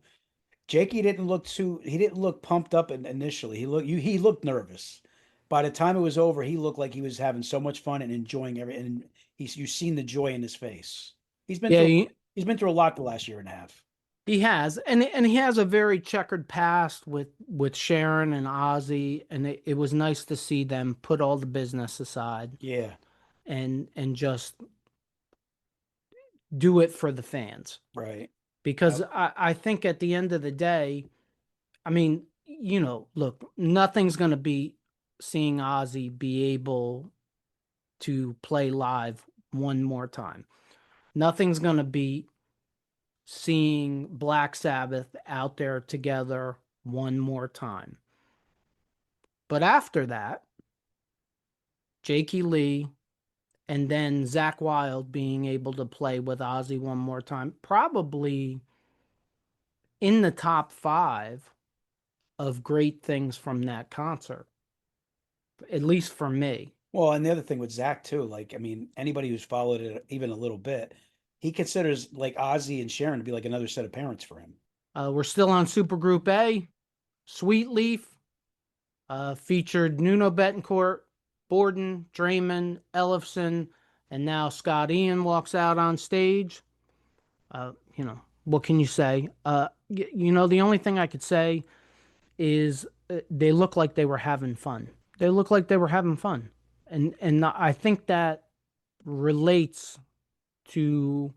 Speaker 2: Jakey he didn't look pumped up initially. He looked nervous. By the time it was over, he looked like he was having so much fun and enjoying everything. And you've seen the joy in his face. He's been
Speaker 1: Yeah,
Speaker 2: through he's been through a lot the last year and a half.
Speaker 1: he has, and he has a very checkered past with Sharon and Ozzy, and it was nice to see them put all the business aside
Speaker 2: Yeah,
Speaker 1: and just do it for the fans.
Speaker 2: right.
Speaker 1: Because
Speaker 2: Yep.
Speaker 1: I think at the end of the day, I mean, look, nothing's going to beat seeing Ozzy be able to play live one more time. Nothing's going to beat seeing Black Sabbath out there together one more time. But after that, Jakey Lee and then Zach Wilde being able to play with Ozzy one more time, probably in the top 5 of great things from that concert, at least for me.
Speaker 2: Well, and the other thing with Zach too, like I mean, anybody who's followed it even a little bit, he considers like Ozzy and Sharon to be like another set of parents for him.
Speaker 1: We're still on Supergroup A. Sweet Leaf featured Nuno Betancourt, Borden, Draymond, Ellefson, and now Scott Ian walks out on stage. What can you say? The only thing I could say is they look like they were having fun. They look like they were having fun. And I think that relates to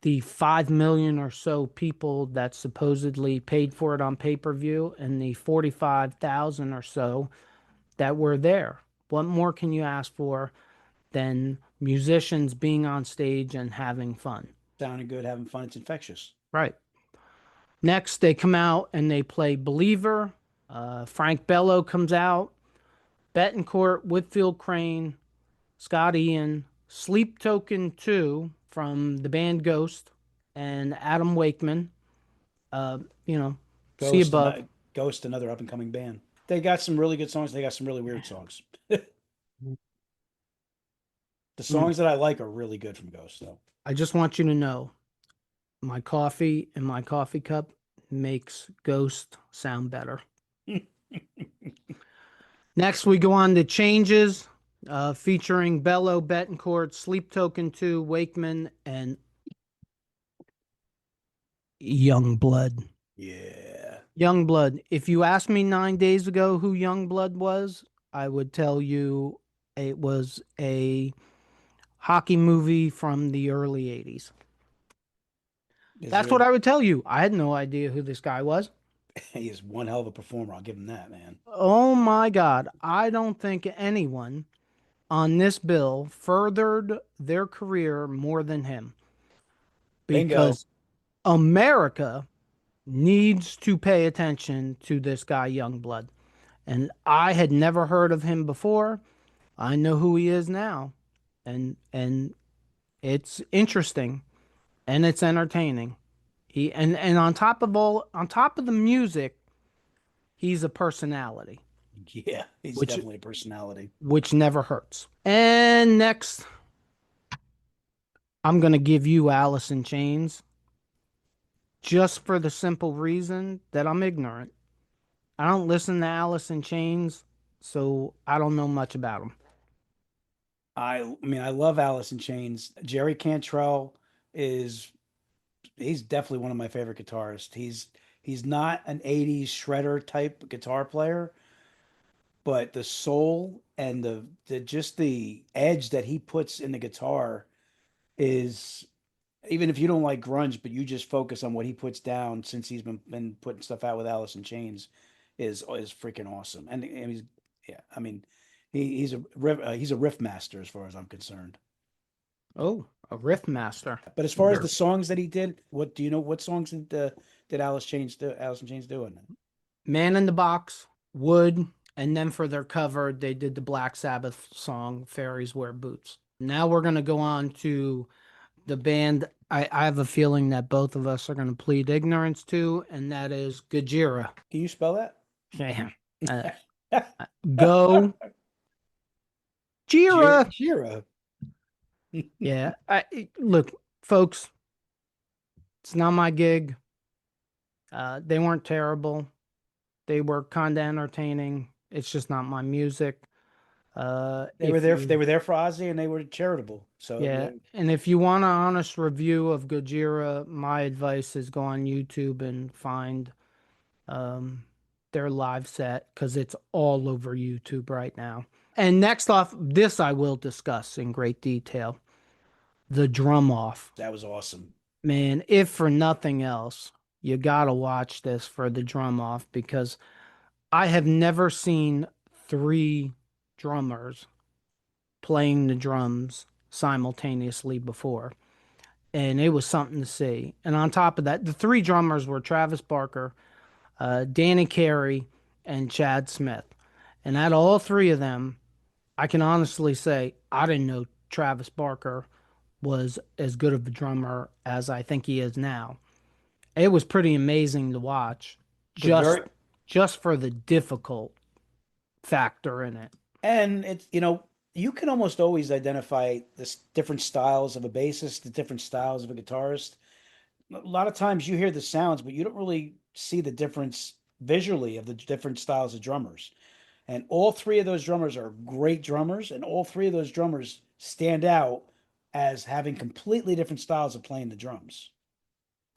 Speaker 1: the 5 million or so people that supposedly paid for it on pay-per-view and the 45,000 or so that were there. What more can you ask for than musicians being on stage and having fun?
Speaker 2: Sounding good, having fun, it's infectious.
Speaker 1: Right. Next, they come out and they play Believer. Frank Bello comes out. Betancourt, Whitfield Crane, Scott Ian, Sleep Token 2 from the band Ghost, and Adam Wakeman. Uh, you know, See you
Speaker 2: Ghost,
Speaker 1: above.
Speaker 2: Ghost, another up and coming band. They got some really good songs. They got some really weird songs. The
Speaker 1: Mm.
Speaker 2: songs that I like are really good from Ghost, though.
Speaker 1: I just want you to know my coffee in my coffee cup makes Ghost sound better. Next, we go on to Changes, featuring Bello, Betancourt, Sleep Token 2, Wakeman, and Youngblood.
Speaker 2: Yeah.
Speaker 1: Youngblood. If you asked me 9 days ago who Youngblood was, I would tell you it was a hockey movie from the early 80s.
Speaker 2: Is
Speaker 1: That's
Speaker 2: there?
Speaker 1: what I would tell you. I had no idea who this guy was.
Speaker 2: He is one hell of a performer. I'll give him that, man.
Speaker 1: Oh my God. I don't think anyone on this bill furthered their career more than him,
Speaker 2: Bingo.
Speaker 1: because America needs to pay attention to this guy, Youngblood. And I had never heard of him before. I know who he is now. And it's interesting and it's entertaining. And on top of the music, he's a personality,
Speaker 2: Yeah, he's
Speaker 1: which
Speaker 2: definitely a personality.
Speaker 1: which never hurts. And next, I'm gonna give you Alice in Chains, just for the simple reason that I'm ignorant. I don't listen to Alice in Chains, so I don't know much about them.
Speaker 2: I mean, I love Alice in Chains. Jerry Cantrell is he's definitely one of my favorite guitarists. He's not an 80s shredder type guitar player, but the soul and the just the edge that he puts in the guitar is even if you don't like grunge, but you just focus on what he puts down since he's been putting stuff out with Alice in Chains is freaking awesome. And he's yeah, I mean he's a riff master as far as I'm concerned.
Speaker 1: Oh, a riff master.
Speaker 2: But as far as the songs that he did, what do you know? What songs did Alice in Chains do in it?
Speaker 1: Man in the Box, Wood, and then for their cover, they did the Black Sabbath song Fairies Wear Boots. Now we're going to go on to the band I have a feeling that both of us are going to plead ignorance to, and that is Gojira.
Speaker 2: Can you spell that?
Speaker 1: Yeah. Go Jira.
Speaker 2: Jira.
Speaker 1: Yeah. Look, folks, it's not my gig. They weren't terrible. They were kind of entertaining. It's just not my music.
Speaker 2: They were
Speaker 1: If
Speaker 2: there.
Speaker 1: you,
Speaker 2: They were there for Ozzy, and they were charitable. So
Speaker 1: yeah, and if you want an honest review of Gojira, my advice is go on YouTube and find um, their live set, because it's all over YouTube right now. And next off, this I will discuss in great detail: the drum off.
Speaker 2: that was awesome.
Speaker 1: Man, if for nothing else, you gotta watch this for the drum off, because I have never seen three drummers playing the drums simultaneously before. And it was something to see. And on top of that, the three drummers were Travis Barker, Danny Carey, and Chad Smith. And out of all three of them, I can honestly say I didn't know Travis Barker was as good of a drummer as I think he is now. It was pretty amazing to watch,
Speaker 2: The
Speaker 1: just
Speaker 2: very
Speaker 1: just for the difficult factor in it.
Speaker 2: and it's you can almost always identify the different styles of a bassist, the different styles of a guitarist. A lot of times you hear the sounds, but you don't really see the difference visually of the different styles of drummers. And all three of those drummers are great drummers, and all three of those drummers stand out as having completely different styles of playing the drums.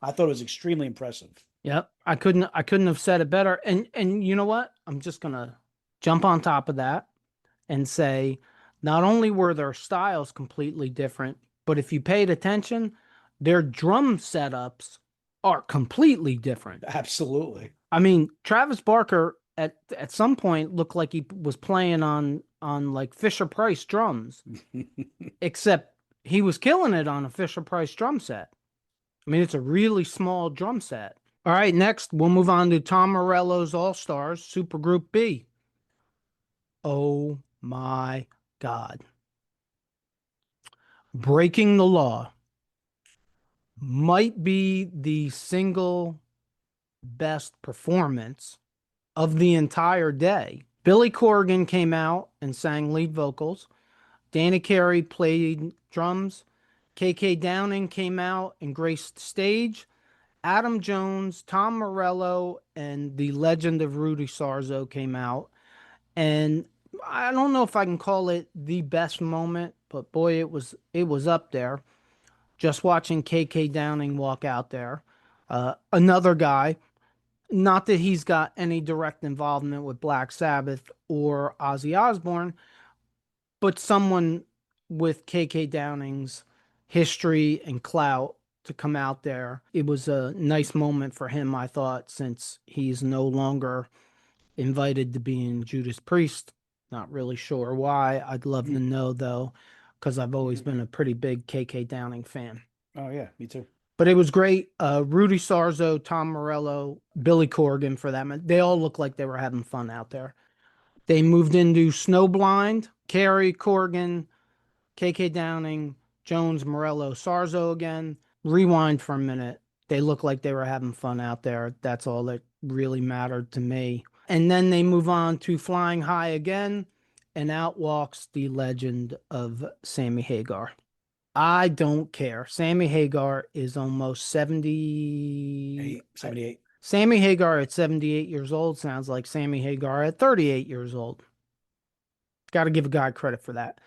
Speaker 2: I thought it was extremely impressive.
Speaker 1: Yep, I couldn't have said it better. And you know what? I'm just gonna jump on top of that and say not only were their styles completely different, but if you paid attention, their drum setups are completely different.
Speaker 2: Absolutely.
Speaker 1: I mean, Travis Barker at some point looked like he was playing on like Fisher Price drums, except he was killing it on a Fisher Price drum set. I mean, it's a really small drum set. All right, next we'll move on to Tom Morello's All Stars Supergroup B. Oh my God. Breaking the Law might be the single best performance of the entire day. Billy Corgan came out and sang lead vocals. Danny Carey played drums. KK Downing came out and graced the stage. Adam Jones, Tom Morello, and the legend of Rudy Sarzo came out. And I don't know if I can call it the best moment, but boy, it was up there. Just watching KK Downing walk out there. Another guy, not that he's got any direct involvement with Black Sabbath or Ozzy Osbourne, but someone with KK Downing's history and clout to come out there. It was a nice moment for him, I thought, since he's no longer invited to be in Judas Priest. Not really sure why. I'd love to know though, because I've always been a pretty big KK Downing fan.
Speaker 2: Oh yeah, me too.
Speaker 1: But it was great. Rudy Sarzo, Tom Morello, Billy Corgan for that. They all looked like they were having fun out there. They moved into Snowblind, Carey, Corgan, KK Downing, Jones, Morello, Sarzo again. Rewind for a minute. They looked like they were having fun out there. That's all that really mattered to me. And then they move on to Flying High again, and out walks the legend of Sammy Hagar. I don't care. Sammy Hagar is almost 70.
Speaker 2: 78.
Speaker 1: Sammy Hagar at 78 years old sounds like Sammy Hagar at 38 years old. Got to give a guy credit for that.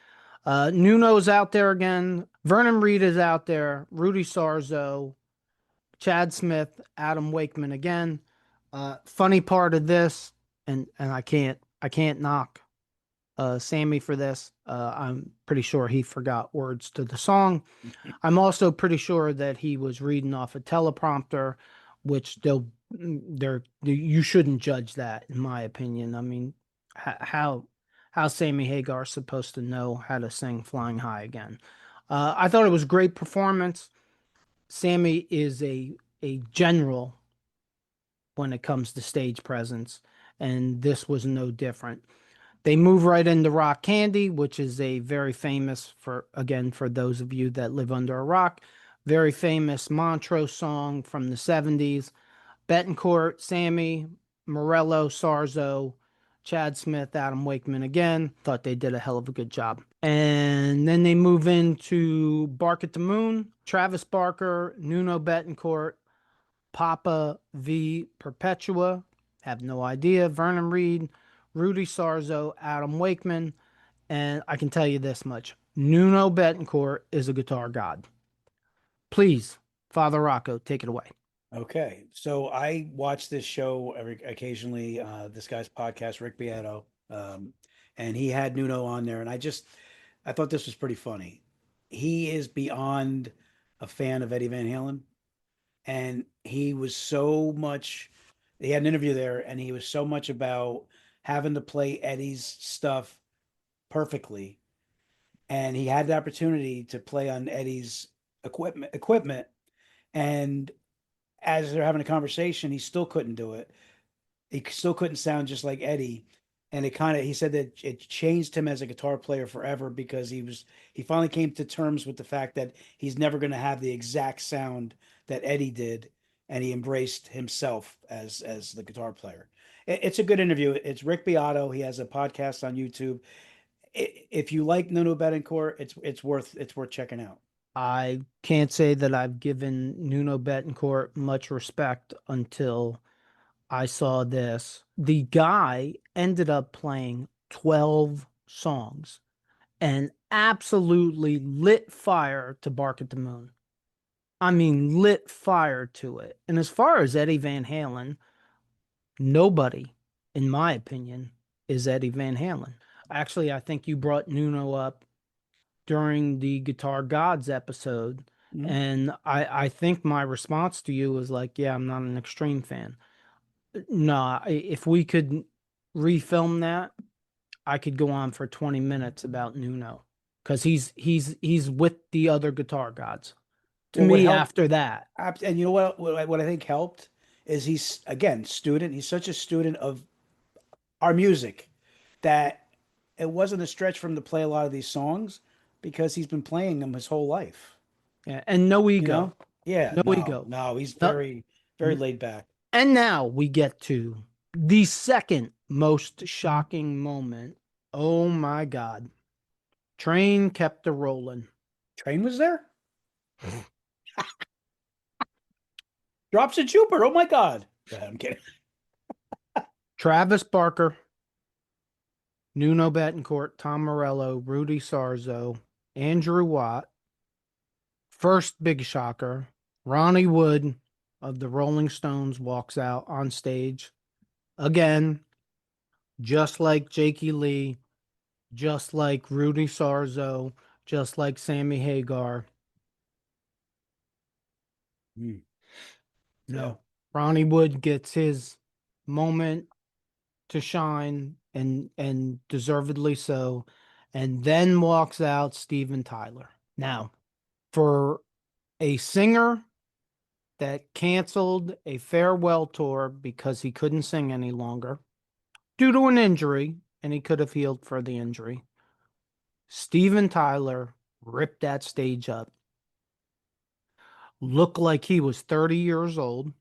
Speaker 1: Nuno's out there again. Vernon Reed is out there. Rudy Sarzo, Chad Smith, Adam Wakeman again. Funny part of this, and I can't knock Sammy for this. I'm pretty sure he forgot words to the song. I'm also pretty sure that he was reading off a teleprompter, which you shouldn't judge that, in my opinion. I mean, how Sammy Hagar's supposed to know how to sing Flying High again? I thought it was a great performance. Sammy is a general when it comes to stage presence, and this was no different. They move right into Rock Candy, which is a very famous, for those of you that live under a rock, very famous Montrose song from the 70s. Betancourt, Sammy, Morello, Sarzo, Chad Smith, Adam Wakeman again. Thought they did a hell of a good job. And then they move into Bark at the Moon, Travis Barker, Nuno Betancourt, Papa V Perpetua, have no idea, Vernon Reed, Rudy Sarzo, Adam Wakeman, and I can tell you this much. Nuno Betancourt is a guitar god. Please, Father Rocco, take it away.
Speaker 2: Okay, so I watch this show occasionally. This guy's podcast, Rick Beato, and he had Nuno on there, and I thought this was pretty funny. He is beyond a fan of Eddie Van Halen, and he was so much. He had an interview there, and he was so much about having to play Eddie's stuff perfectly, and he had the opportunity to play on Eddie's equipment, and as they're having a conversation, he still couldn't do it. He still couldn't sound just like Eddie. And he said that it changed him as a guitar player forever because he finally came to terms with the fact that he's never going to have the exact sound that Eddie did. And he embraced himself as the guitar player. It's a good interview. It's Rick Beato. He has a podcast on YouTube. If you like Nuno Betancourt, it's worth checking out.
Speaker 1: I can't say that I've given Nuno Betancourt much respect until I saw this. The guy ended up playing 12 songs and absolutely lit fire to Bark at the Moon. I mean, lit fire to it. And as far as Eddie Van Halen, nobody, in my opinion, is Eddie Van Halen. Actually, I think you brought Nuno up during the Guitar Gods episode.
Speaker 2: Mhm.
Speaker 1: And I think my response to you was like, yeah, I'm not an Extreme fan. No, if we could refilm that, I could go on for 20 minutes about Nuno because he's with the other Guitar Gods. To
Speaker 2: Well, what
Speaker 1: me,
Speaker 2: helped,
Speaker 1: after that,
Speaker 2: and you know what I think helped is he's again student. He's such a student of our music that it wasn't a stretch for him to play a lot of these songs because he's been playing them his whole life.
Speaker 1: yeah, and no
Speaker 2: You
Speaker 1: ego,
Speaker 2: know? Yeah,
Speaker 1: no
Speaker 2: no,
Speaker 1: ego.
Speaker 2: no, he's
Speaker 1: No,
Speaker 2: very laid back.
Speaker 1: And now we get to the second most shocking moment. Oh my God. Train kept a rolling.
Speaker 2: Train was there? Drops a Jupiter. Oh my God. Go ahead, I'm kidding.
Speaker 1: Travis Barker, Nuno Bettencourt, Tom Morello, Rudy Sarzo, Andrew Watt. First big shocker, Ronnie Wood of the Rolling Stones walks out on stage again, just like Jakey Lee, just like Rudy Sarzo, just like Sammy Hagar.
Speaker 2: Hmm.
Speaker 1: No,
Speaker 2: Yeah.
Speaker 1: Ronnie Wood gets his moment to shine and deservedly so, and then walks out Steven Tyler. Now, for a singer that canceled a farewell tour because he couldn't sing any longer due to an injury, and he could have healed for the injury, Steven Tyler ripped that stage up, looked like he was 30 years old,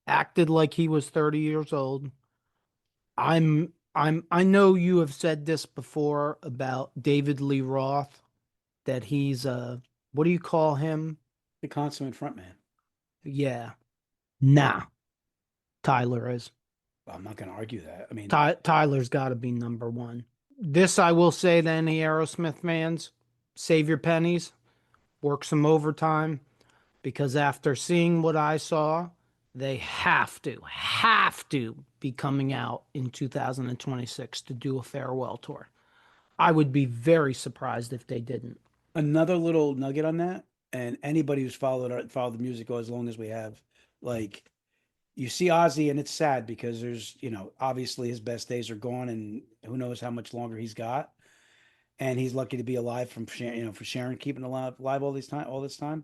Speaker 1: acted like he was 30 years old. I know you have said this before about David Lee Roth, that he's what do you call him?
Speaker 2: The consummate frontman.
Speaker 1: Yeah. Nah, Tyler is.
Speaker 2: Well, I'm not going to argue that. I mean,
Speaker 1: Tyler's got to be number one. This I will say to any Aerosmith fans: save your pennies, work some overtime, because after seeing what I saw, they have to be coming out in 2026 to do a farewell tour. I would be very surprised if they didn't.
Speaker 2: another little nugget on that, and anybody who's followed the music as long as we have, like, you see Ozzy, and it's sad because there's, obviously his best days are gone, and who knows how much longer he's got. And he's lucky to be alive from for Sharon keeping alive all this time.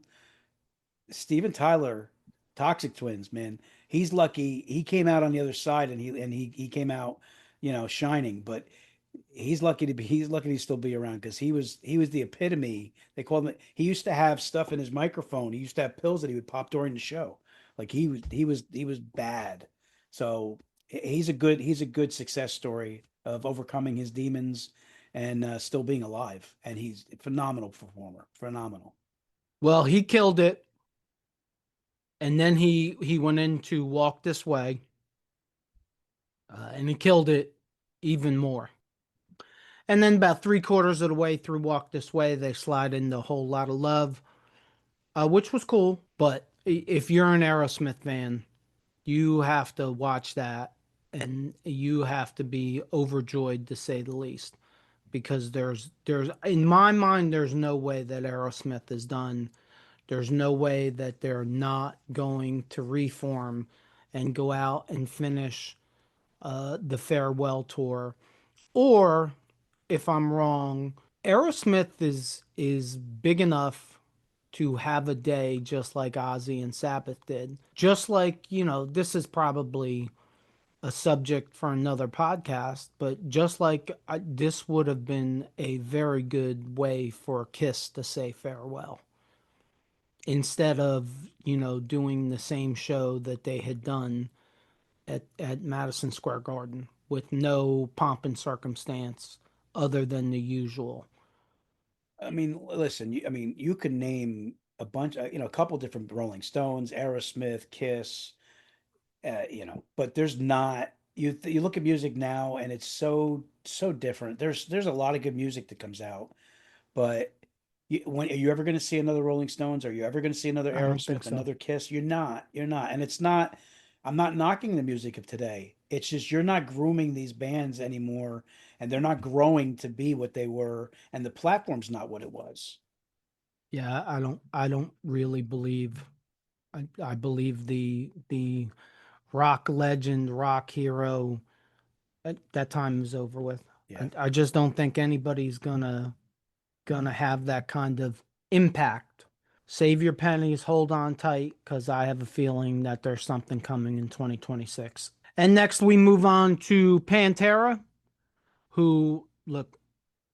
Speaker 2: Steven Tyler, Toxic Twins, man, he's lucky he came out on the other side, and he came out, shining. But he's lucky to still be around because he was the epitome. They called him. He used to have stuff in his microphone. He used to have pills that he would pop during the show. Like he was bad. So he's a good success story of overcoming his demons and still being alive. And he's a phenomenal performer. Phenomenal.
Speaker 1: Well, he killed it, and then he went into Walk This Way, and he killed it even more. And then about three-quarters of the way through Walk This Way, they slide into a Whole Lot of Love, which was cool. But if you're an Aerosmith fan, you have to watch that, and you have to be overjoyed, to say the least, because there's in my mind there's no way that Aerosmith is done. There's no way that they're not going to reform and go out and finish the farewell tour. Or if I'm wrong, Aerosmith is big enough to have a day just like Ozzy and Sabbath did. Just like, this is probably a subject for another podcast, but just like this would have been a very good way for KISS to say farewell, instead of, doing the same show that they had done at Madison Square Garden with no pomp and circumstance other than the usual.
Speaker 2: I mean, listen. You can name a bunch, a couple different Rolling Stones, Aerosmith, Kiss, but there's not. You look at music now, and it's so different. There's a lot of good music that comes out, but are you ever going to see another Rolling Stones? Are you ever going to see another
Speaker 1: I don't think
Speaker 2: Aerosmith,
Speaker 1: so.
Speaker 2: another Kiss? You're not. You're not. And it's not. I'm not knocking the music of today. It's just you're not grooming these bands anymore, and they're not growing to be what they were, and the platform's not what it was.
Speaker 1: Yeah, I don't really believe. I believe the rock legend, rock hero, that time is over with.
Speaker 2: Yeah.
Speaker 1: I just don't think anybody's gonna have that kind of impact. Save your pennies, hold on tight, because I have a feeling that there's something coming in 2026. And next we move on to Pantera, who, look,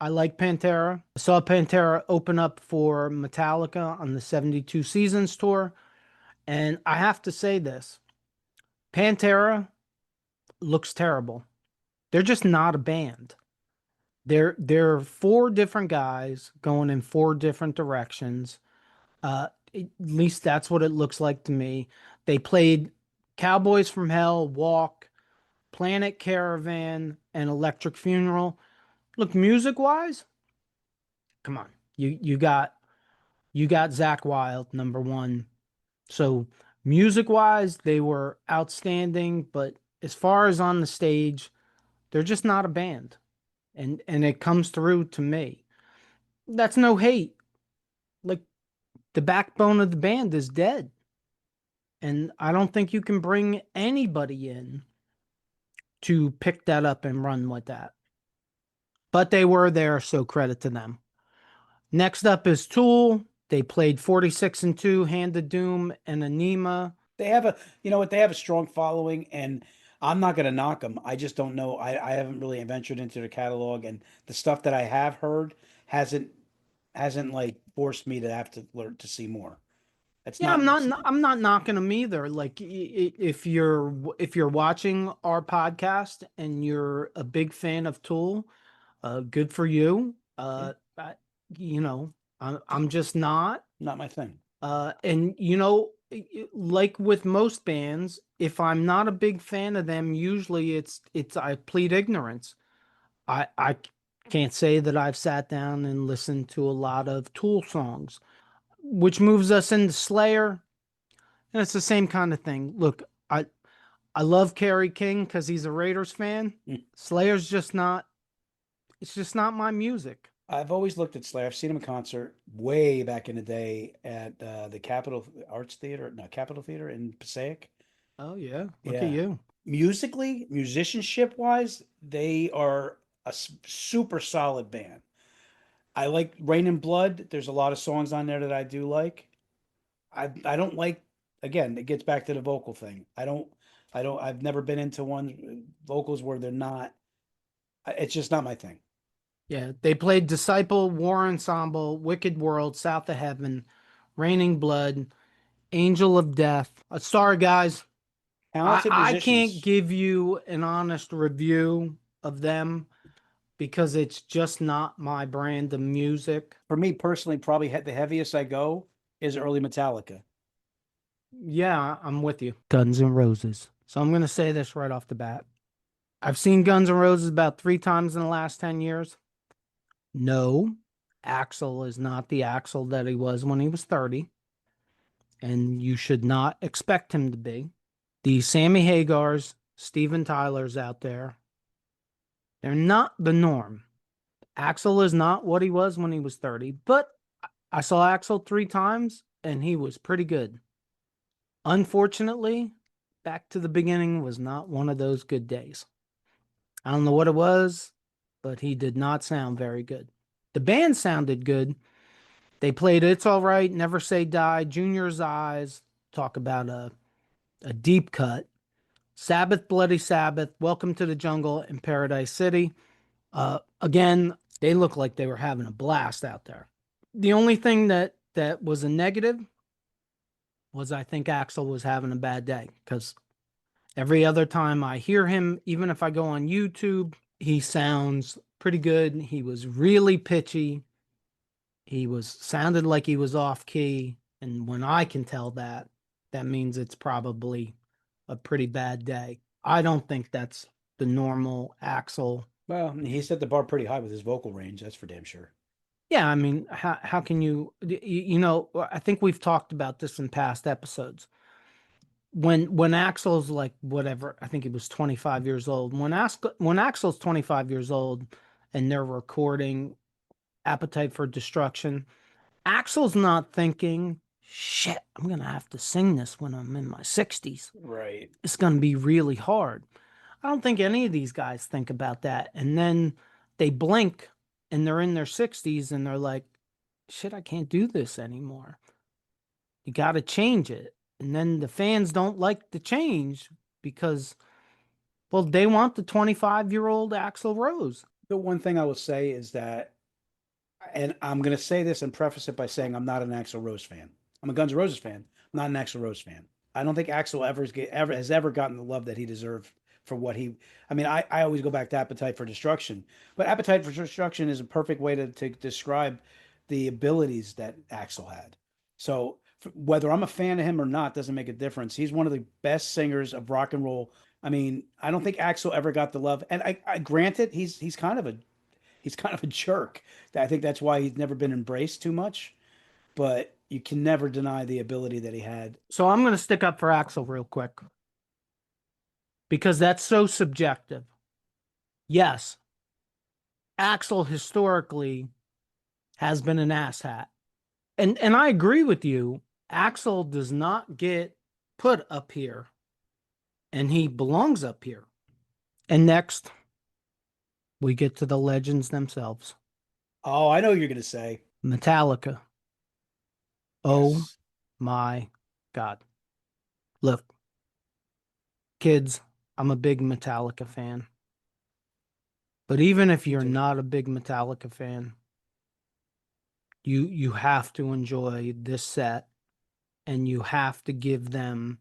Speaker 1: I like Pantera. I saw Pantera open up for Metallica on the 72 Seasons tour, and I have to say this. Pantera looks terrible. They're just not a band. They're four different guys going in four different directions. At least that's what it looks like to me. They played Cowboys from Hell, Walk, Planet Caravan, and Electric Funeral. Look, music wise, come on. You got Zach Wild, number one. So music wise, they were outstanding, but as far as on the stage, they're just not a band. And it comes through to me. That's no hate. Like the backbone of the band is dead. And I don't think you can bring anybody in to pick that up and run with that. But they were there, so credit to them. Next up is Tool. They played 46 and 2, Hand of Doom, and Anima.
Speaker 2: They have a, you know what, they have a strong following, and I'm not going to knock them. I just don't know. I haven't really ventured into their catalog, and the stuff that I have heard hasn't like forced me to have to learn to see more. It's
Speaker 1: Yeah,
Speaker 2: not.
Speaker 1: I'm not knocking them either. Like if you're watching our podcast and you're a big fan of Tool, good for you.
Speaker 2: Yeah,
Speaker 1: You know, I'm just not.
Speaker 2: not my thing.
Speaker 1: And you know, like with most bands, if I'm not a big fan of them, usually it's I plead ignorance. I can't say that I've sat down and listened to a lot of Tool songs, which moves us into Slayer, and it's the same kind of thing. Look, I love Kerry King because he's a Raiders fan.
Speaker 2: Mm.
Speaker 1: Slayer's just not. It's just not my music.
Speaker 2: I've always looked at Slayer. I've seen him in concert way back in the day at the Capitol Arts Theater, no, Capitol Theater in Passaic.
Speaker 1: Oh yeah, look at
Speaker 2: Yeah.
Speaker 1: you.
Speaker 2: Musically, musicianship wise, they are a super solid band. I like Rain and Blood. There's a lot of songs on there that I do like. I don't like, again, it gets back to the vocal thing. I've never been into one vocals where they're not, it's just not my thing.
Speaker 1: Yeah, they played Disciple, War Ensemble, Wicked World, South of Heaven, Raining Blood, Angel of Death. Sorry, guys.
Speaker 2: Talented
Speaker 1: I can't
Speaker 2: musicians.
Speaker 1: give you an honest review of them because it's just not my brand of music.
Speaker 2: For me personally, probably the heaviest I go is early Metallica.
Speaker 1: Yeah, I'm with you. Guns N' Roses. So I'm going to say this right off the bat. I've seen Guns N' Roses about 3 times in the last 10 years. No, Axl is not the Axl that he was when he was 30. And you should not expect him to be. The Sammy Hagars, Steven Tyler's out there, they're not the norm. Axl is not what he was when he was 30, but I saw Axl 3 times and he was pretty good. Unfortunately, Back to the Beginning was not one of those good days. I don't know what it was, but he did not sound very good. The band sounded good. They played It's All Right, Never Say Die, Junior's Eyes, talk about a deep cut. Sabbath, Bloody Sabbath, Welcome to the Jungle, and Paradise City. Again, they look like they were having a blast out there. The only thing that was a negative was I think Axl was having a bad day because every other time I hear him, even if I go on YouTube, he sounds pretty good. He was really pitchy. He was sounded like he was off key, and when I can tell that, that means it's probably a pretty bad day. I don't think that's the normal Axl.
Speaker 2: Well, he set the bar pretty high with his vocal range. That's for damn sure.
Speaker 1: Yeah, I mean, how can you know, I think we've talked about this in past episodes. When Axl's like whatever, I think he was 25 years old. When Axl's 25 years old and they're recording Appetite for Destruction, Axl's not thinking, shit, I'm going to have to sing this when I'm in my 60s.
Speaker 2: Right.
Speaker 1: It's going to be really hard. I don't think any of these guys think about that. And then they blink and they're in their 60s and they're like, shit, I can't do this anymore. You got to change it. And then the fans don't like the change because, well, they want the 25-year-old Axl Rose.
Speaker 2: The one thing I will say is that, and I'm going to say this and preface it by saying I'm not an Axl Rose fan. I'm a Guns N' Roses fan. I'm not an Axl Rose fan. I don't think Axel ever has ever gotten the love that he deserved for what he. I mean, I always go back to Appetite for Destruction, but Appetite for Destruction is a perfect way to describe the abilities that Axel had. So whether I'm a fan of him or not doesn't make a difference. He's one of the best singers of rock and roll. I mean, I don't think Axel ever got the love, and I granted he's kind of a jerk. I think that's why he's never been embraced too much. But you can never deny the ability that he had.
Speaker 1: So I'm going to stick up for Axel real quick because that's so subjective. Yes, Axel historically has been an asshat. And I agree with you. Axel does not get put up here, and he belongs up here. And next, we get to the legends themselves.
Speaker 2: Oh, I know what you're gonna say.
Speaker 1: Metallica. Oh
Speaker 2: Yes.
Speaker 1: my God. Look, kids, I'm a big Metallica fan. But even if
Speaker 2: Me
Speaker 1: you're
Speaker 2: too.
Speaker 1: not a big Metallica fan, you have to enjoy this set, and you have to give them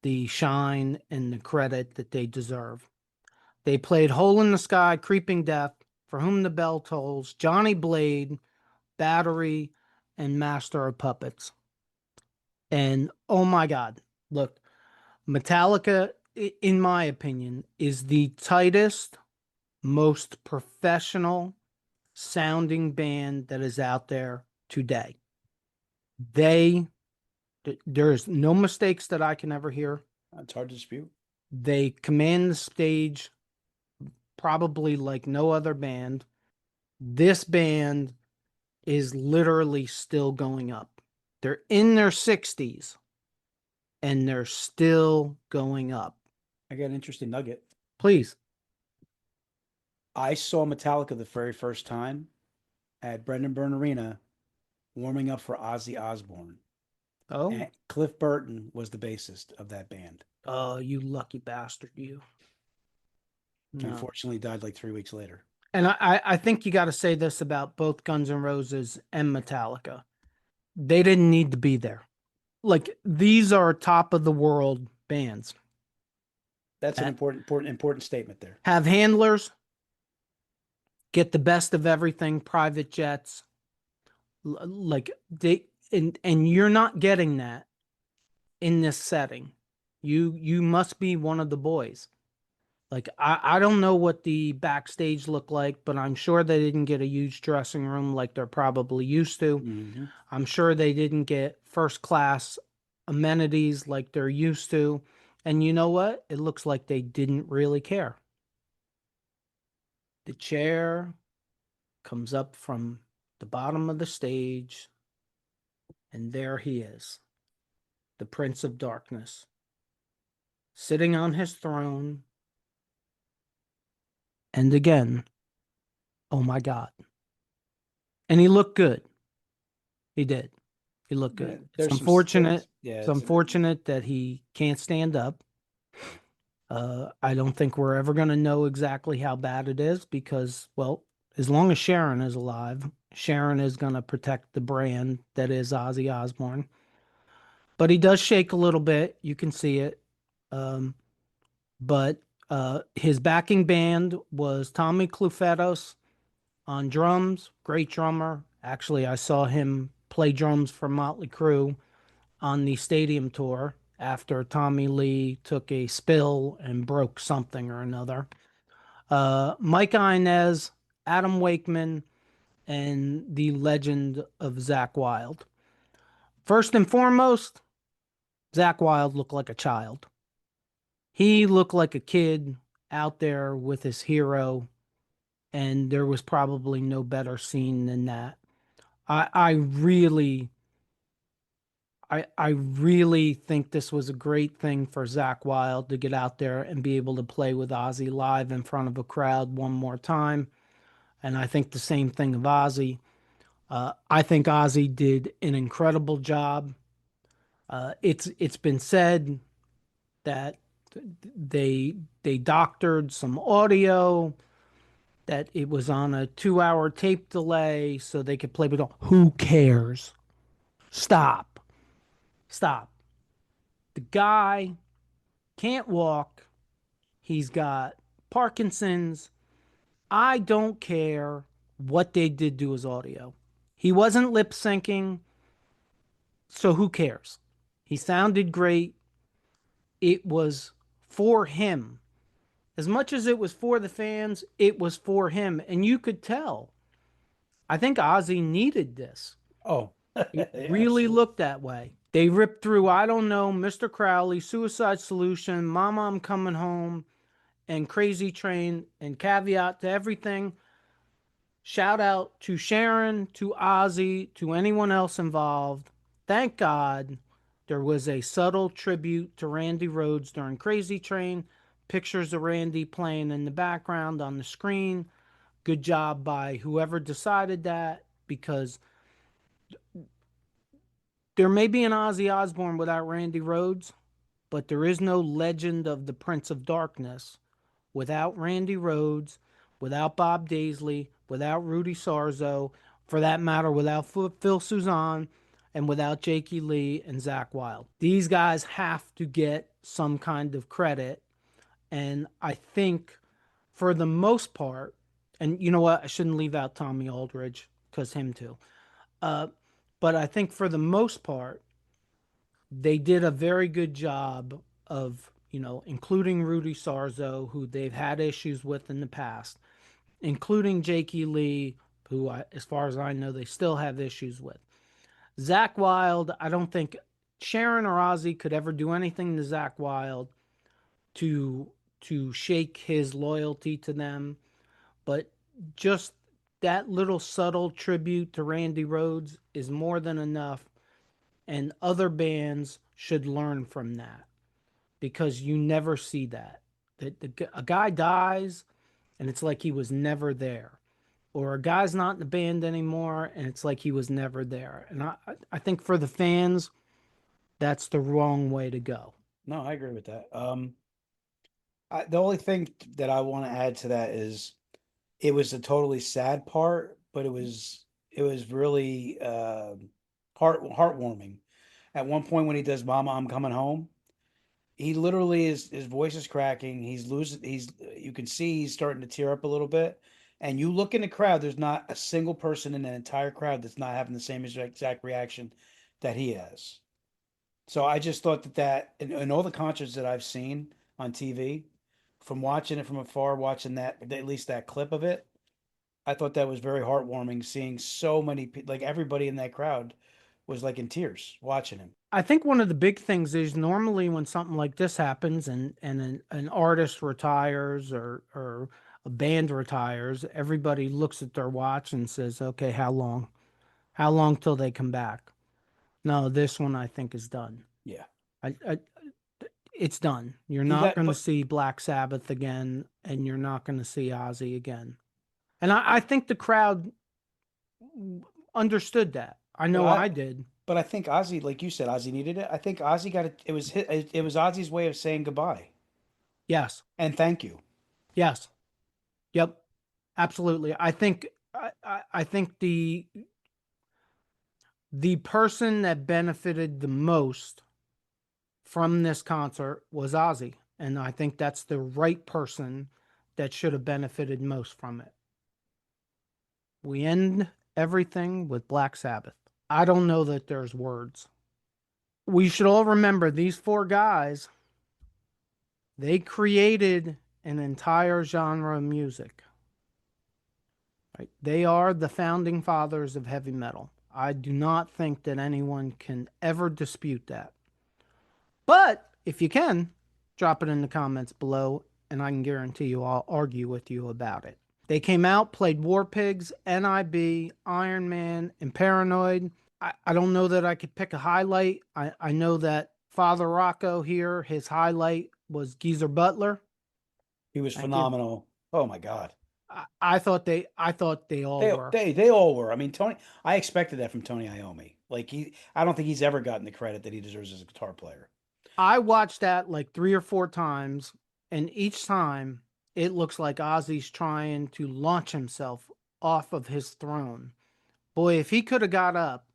Speaker 1: the shine and the credit that they deserve. They played Hole in the Sky, Creeping Death, For Whom the Bell Tolls, Johnny Blade, Battery, and Master of Puppets. And oh my God, look, Metallica, in my opinion, is the tightest, most professional sounding band that is out there today. They, there's no mistakes that I can ever hear.
Speaker 2: It's hard to dispute.
Speaker 1: They command the stage probably like no other band. This band is literally still going up. They're in their 60s and they're still going up.
Speaker 2: I got an interesting nugget.
Speaker 1: Please.
Speaker 2: I saw Metallica the very first time at Brendan Byrne Arena warming up for Ozzy Osbourne.
Speaker 1: Oh,
Speaker 2: And Cliff Burton was the bassist of that band.
Speaker 1: oh, you lucky bastard, you. No.
Speaker 2: Unfortunately, died like 3 weeks later.
Speaker 1: And I think you got to say this about both Guns N' Roses and Metallica. They didn't need to be there. Like, these are top of the world bands
Speaker 2: That's an
Speaker 1: that
Speaker 2: important statement there.
Speaker 1: have handlers, get the best of everything, private jets. Like, and you're not getting that in this setting. You must be one of the boys. Like, I don't know what the backstage looked like, but I'm sure they didn't get a huge dressing room like they're probably used to.
Speaker 2: Mm-hmm.
Speaker 1: I'm sure they didn't get first class amenities like they're used to. And you know what? It looks like they didn't really care. The chair comes up from the bottom of the stage, and there he is, the Prince of Darkness, sitting on his throne. And again, oh my God. And he looked good. He did. He looked good. It's
Speaker 2: There's
Speaker 1: unfortunate.
Speaker 2: yeah,
Speaker 1: It's unfortunate that he can't stand up. I don't think we're ever going to know exactly how bad it is because, well, as long as Sharon is alive, Sharon is going to protect the brand that is Ozzy Osbourne. But he does shake a little bit. You can see it. Um, but his backing band was Tommy Clufetos on drums, great drummer. Actually, I saw him play drums for Motley Crue on the stadium tour after Tommy Lee took a spill and broke something or another. Mike Inez, Adam Wakeman, and the legend of Zakk Wylde. First and foremost, Zakk Wylde looked like a child. He looked like a kid out there with his hero, and there was probably no better scene than that. I really I really think this was a great thing for Zakk Wylde to get out there and be able to play with Ozzy live in front of a crowd one more time. And I think the same thing of Ozzy. I think Ozzy did an incredible job. It's been said that they doctored some audio, that it was on a 2 hour tape delay so they could play with all. Who cares? Stop. Stop. The guy can't walk. He's got Parkinson's. I don't care what they did to his audio. He wasn't lip syncing, so who cares? He sounded great. It was for him. As much as it was for the fans, it was for him. And you could tell. I think Ozzy needed this.
Speaker 2: Oh,
Speaker 1: It
Speaker 2: yeah,
Speaker 1: really
Speaker 2: absolutely.
Speaker 1: looked that way. They ripped through I Don't Know, Mr. Crowley, Suicide Solution, Mama I'm Coming Home, and Crazy Train, and caveat to everything. Shout out to Sharon, to Ozzy, to anyone else involved. Thank God there was a subtle tribute to Randy Rhoads during Crazy Train. Pictures of Randy playing in the background on the screen. Good job by whoever decided that, because there may be an Ozzy Osbourne without Randy Rhoads, but there is no Legend of the Prince of Darkness without Randy Rhoads, without Bob Daisley, without Rudy Sarzo, for that matter, without Phil Suzanne, and without Jakey Lee and Zakk Wylde. These guys have to get some kind of credit. And I think for the most part, and you know what, I shouldn't leave out Tommy Aldridge, because him too. Uh, but I think for the most part, they did a very good job of, including Rudy Sarzo, who they've had issues with in the past, including Jakey Lee, who, as far as I know, they still have issues with. Zakk Wylde, I don't think Sharon or Ozzy could ever do anything to Zakk Wylde to shake his loyalty to them, but just that little subtle tribute to Randy Rhoads is more than enough, and other bands should learn from that, because you never see that. A guy dies and it's like he was never there, or a guy's not in the band anymore and it's like he was never there. And I think for the fans, that's the wrong way to go.
Speaker 2: No, I agree with that. The only thing that I want to add to that is it was a totally sad part, but it was really heartwarming. At one point when he does "Mama, I'm Coming Home," he literally is his voice is cracking. He's losing. You can see he's starting to tear up a little bit. And you look in the crowd, there's not a single person in that entire crowd that's not having the same exact reaction that he has. So I just thought that in all the concerts that I've seen on TV, from watching it from afar, watching that at least that clip of it, I thought that was very heartwarming. Seeing so many people, like everybody in that crowd, was like in tears watching him.
Speaker 1: I think one of the big things is normally when something like this happens, and an artist retires, or a band retires, everybody looks at their watch and says, okay, how long? How long till they come back? No, this one I think is done.
Speaker 2: Yeah,
Speaker 1: It's done. You're
Speaker 2: he
Speaker 1: not
Speaker 2: got,
Speaker 1: going to
Speaker 2: but
Speaker 1: see Black Sabbath again, and you're not going to see Ozzy again. And I think the crowd understood that. I
Speaker 2: but
Speaker 1: know
Speaker 2: I
Speaker 1: I did.
Speaker 2: but I think Ozzy, like you said, Ozzy needed it. I think Ozzy got it. It was Ozzy's way of saying goodbye
Speaker 1: Yes.
Speaker 2: and thank you.
Speaker 1: Yes. Yep. Absolutely. I think the person that benefited the most from this concert was Ozzy, and I think that's the right person that should have benefited most from it. We end everything with Black Sabbath. I don't know that there's words. We should all remember these four guys, they created an entire genre of music. Right? They are the founding fathers of heavy metal. I do not think that anyone can ever dispute that. But if you can, drop it in the comments below, and I can guarantee you I'll argue with you about it. They came out, played War Pigs, NIB, Iron Man, and Paranoid. I don't know that I could pick a highlight. I know that Father Rocco here, his highlight was Geezer Butler.
Speaker 2: He was
Speaker 1: I give
Speaker 2: phenomenal. Oh my God.
Speaker 1: I thought they all
Speaker 2: They
Speaker 1: were.
Speaker 2: they they all were. I mean, Tony. I expected that from Tony Iommi. Like I don't think he's ever gotten the credit that he deserves as a guitar player.
Speaker 1: I watched that like 3 or 4 times, and each time it looks like Ozzy's trying to launch himself off of his throne. Boy, if he could have got up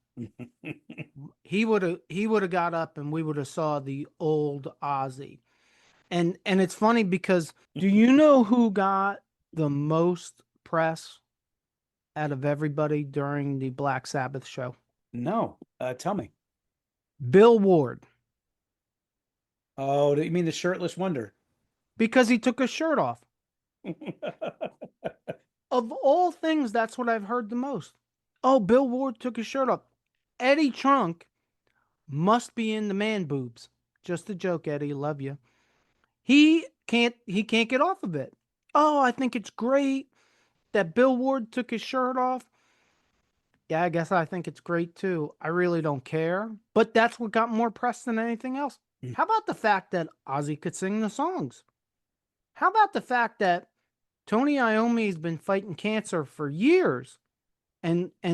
Speaker 1: he would have got up and we would have saw the old Ozzy. And it's funny because do you know who got the most press out of everybody during the Black Sabbath show?
Speaker 2: No, tell me.
Speaker 1: Bill Ward,
Speaker 2: Oh, you mean the shirtless wonder?
Speaker 1: because he took his shirt off. Of all things, that's what I've heard the most. Oh, Bill Ward took his shirt off. Eddie Trunk must be in the man boobs. Just a joke, Eddie. Love you. He can't get off of it. Oh, I think it's great that Bill Ward took his shirt off. Yeah, I guess I think it's great too. I really don't care. But that's what got more press than anything else. How about the fact that Ozzy could sing the songs? How about the fact that Tony Iommi's been fighting cancer for years and he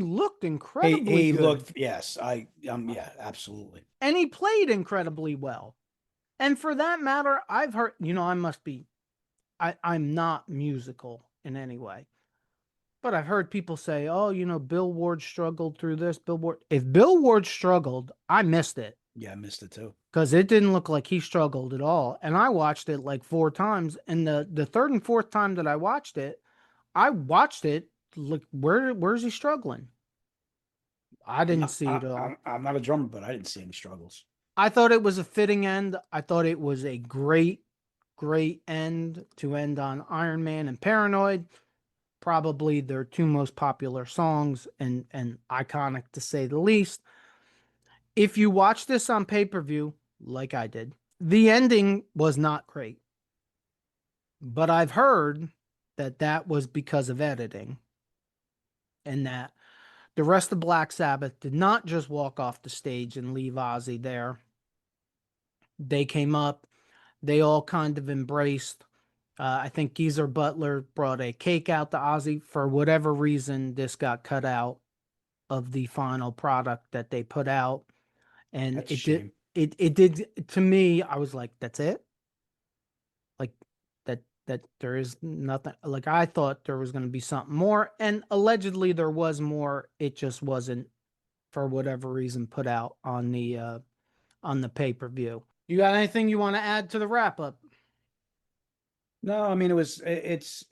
Speaker 1: looked incredibly
Speaker 2: He
Speaker 1: good.
Speaker 2: looked, yes, yeah, absolutely.
Speaker 1: And he played incredibly well. And for that matter, I've heard, I'm not musical in any way. But I've heard people say, oh, Bill Ward struggled through this. If Bill Ward struggled, I missed it.
Speaker 2: Yeah, I missed it too.
Speaker 1: Because it didn't look like he struggled at all. And I watched it like 4 times. And the third and fourth time that I watched it, look, where's he struggling? I didn't see it at all.
Speaker 2: I'm not a drummer, but I didn't see any struggles.
Speaker 1: I thought it was a fitting end. I thought it was a great, great end to end on Iron Man and Paranoid. Probably their 2 most popular songs and iconic to say the least. If you watch this on pay-per-view, like I did, the ending was not great. But I've heard that was because of editing. And that the rest of Black Sabbath did not just walk off the stage and leave Ozzy there. They came up, they all kind of embraced. I think Geezer Butler brought a cake out to Ozzy. For whatever reason, this got cut out of the final product that they put out. And
Speaker 2: That's a
Speaker 1: it
Speaker 2: shame.
Speaker 1: did to me, I was like, that's it? Like that there is nothing. Like, I thought there was going to be something more, and allegedly there was more. It just wasn't, for whatever reason, put out on the pay-per-view. You got anything you want to add to the wrap up?
Speaker 2: No, I mean it's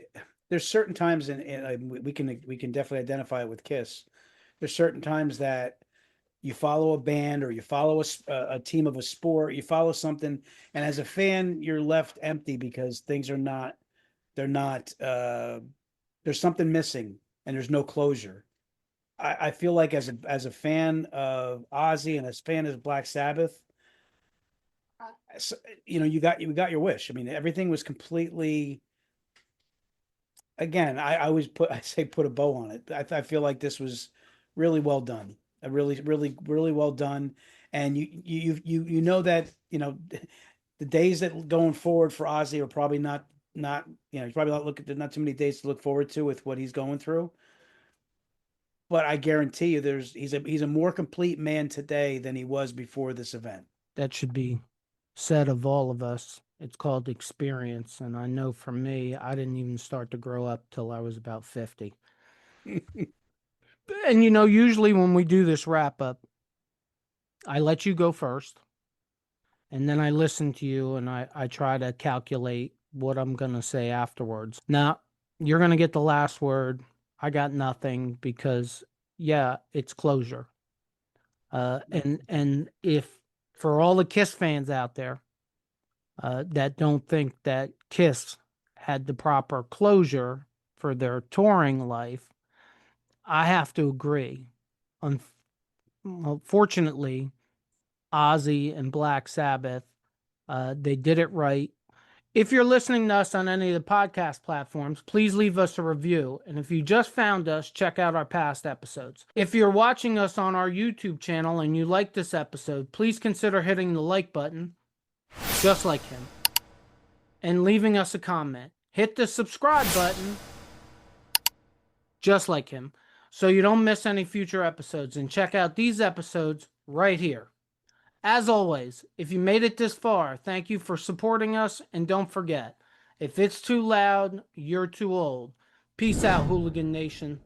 Speaker 2: there's certain times we can definitely identify it with KISS. There's certain times that you follow a band or you follow a team of a sport, you follow something, and as a fan, you're left empty because things are not, they're not, there's something missing and there's no closure. I feel like as a fan of Ozzy and as a fan of Black Sabbath, you got your wish. I mean, everything was completely. Again, I say put a bow on it. I feel like this was really well done. A really, really, really well done. And you know that the days that going forward for Ozzy are probably not he's probably not too many days to look forward to with what he's going through. But I guarantee you, he's a more complete man today than he was before this event.
Speaker 1: That should be said of all of us. It's called experience. And I know for me, I didn't even start to grow up till I was about 50. And usually when we do this wrap up, I let you go first. And then I listen to you and I try to calculate what I'm going to say afterwards. Now, you're going to get the last word. I got nothing because, yeah, it's closure. And if, for all the KISS fans out there that don't think that KISS had the proper closure for their touring life, I have to agree. Unfortunately, Ozzy and Black Sabbath, they did it right. If you're listening to us on any of the podcast platforms, please leave us a review. And if you just found us, check out our past episodes. If you're watching us on our YouTube channel and you like this episode, please consider hitting the like button, just like him, and leaving us a comment. Hit the subscribe button, just like him, so you don't miss any future episodes. And check out these episodes right here. As always, if you made it this far, thank you for supporting us, and don't forget, if it's too loud, you're too old. Peace out, Hooligan Nation.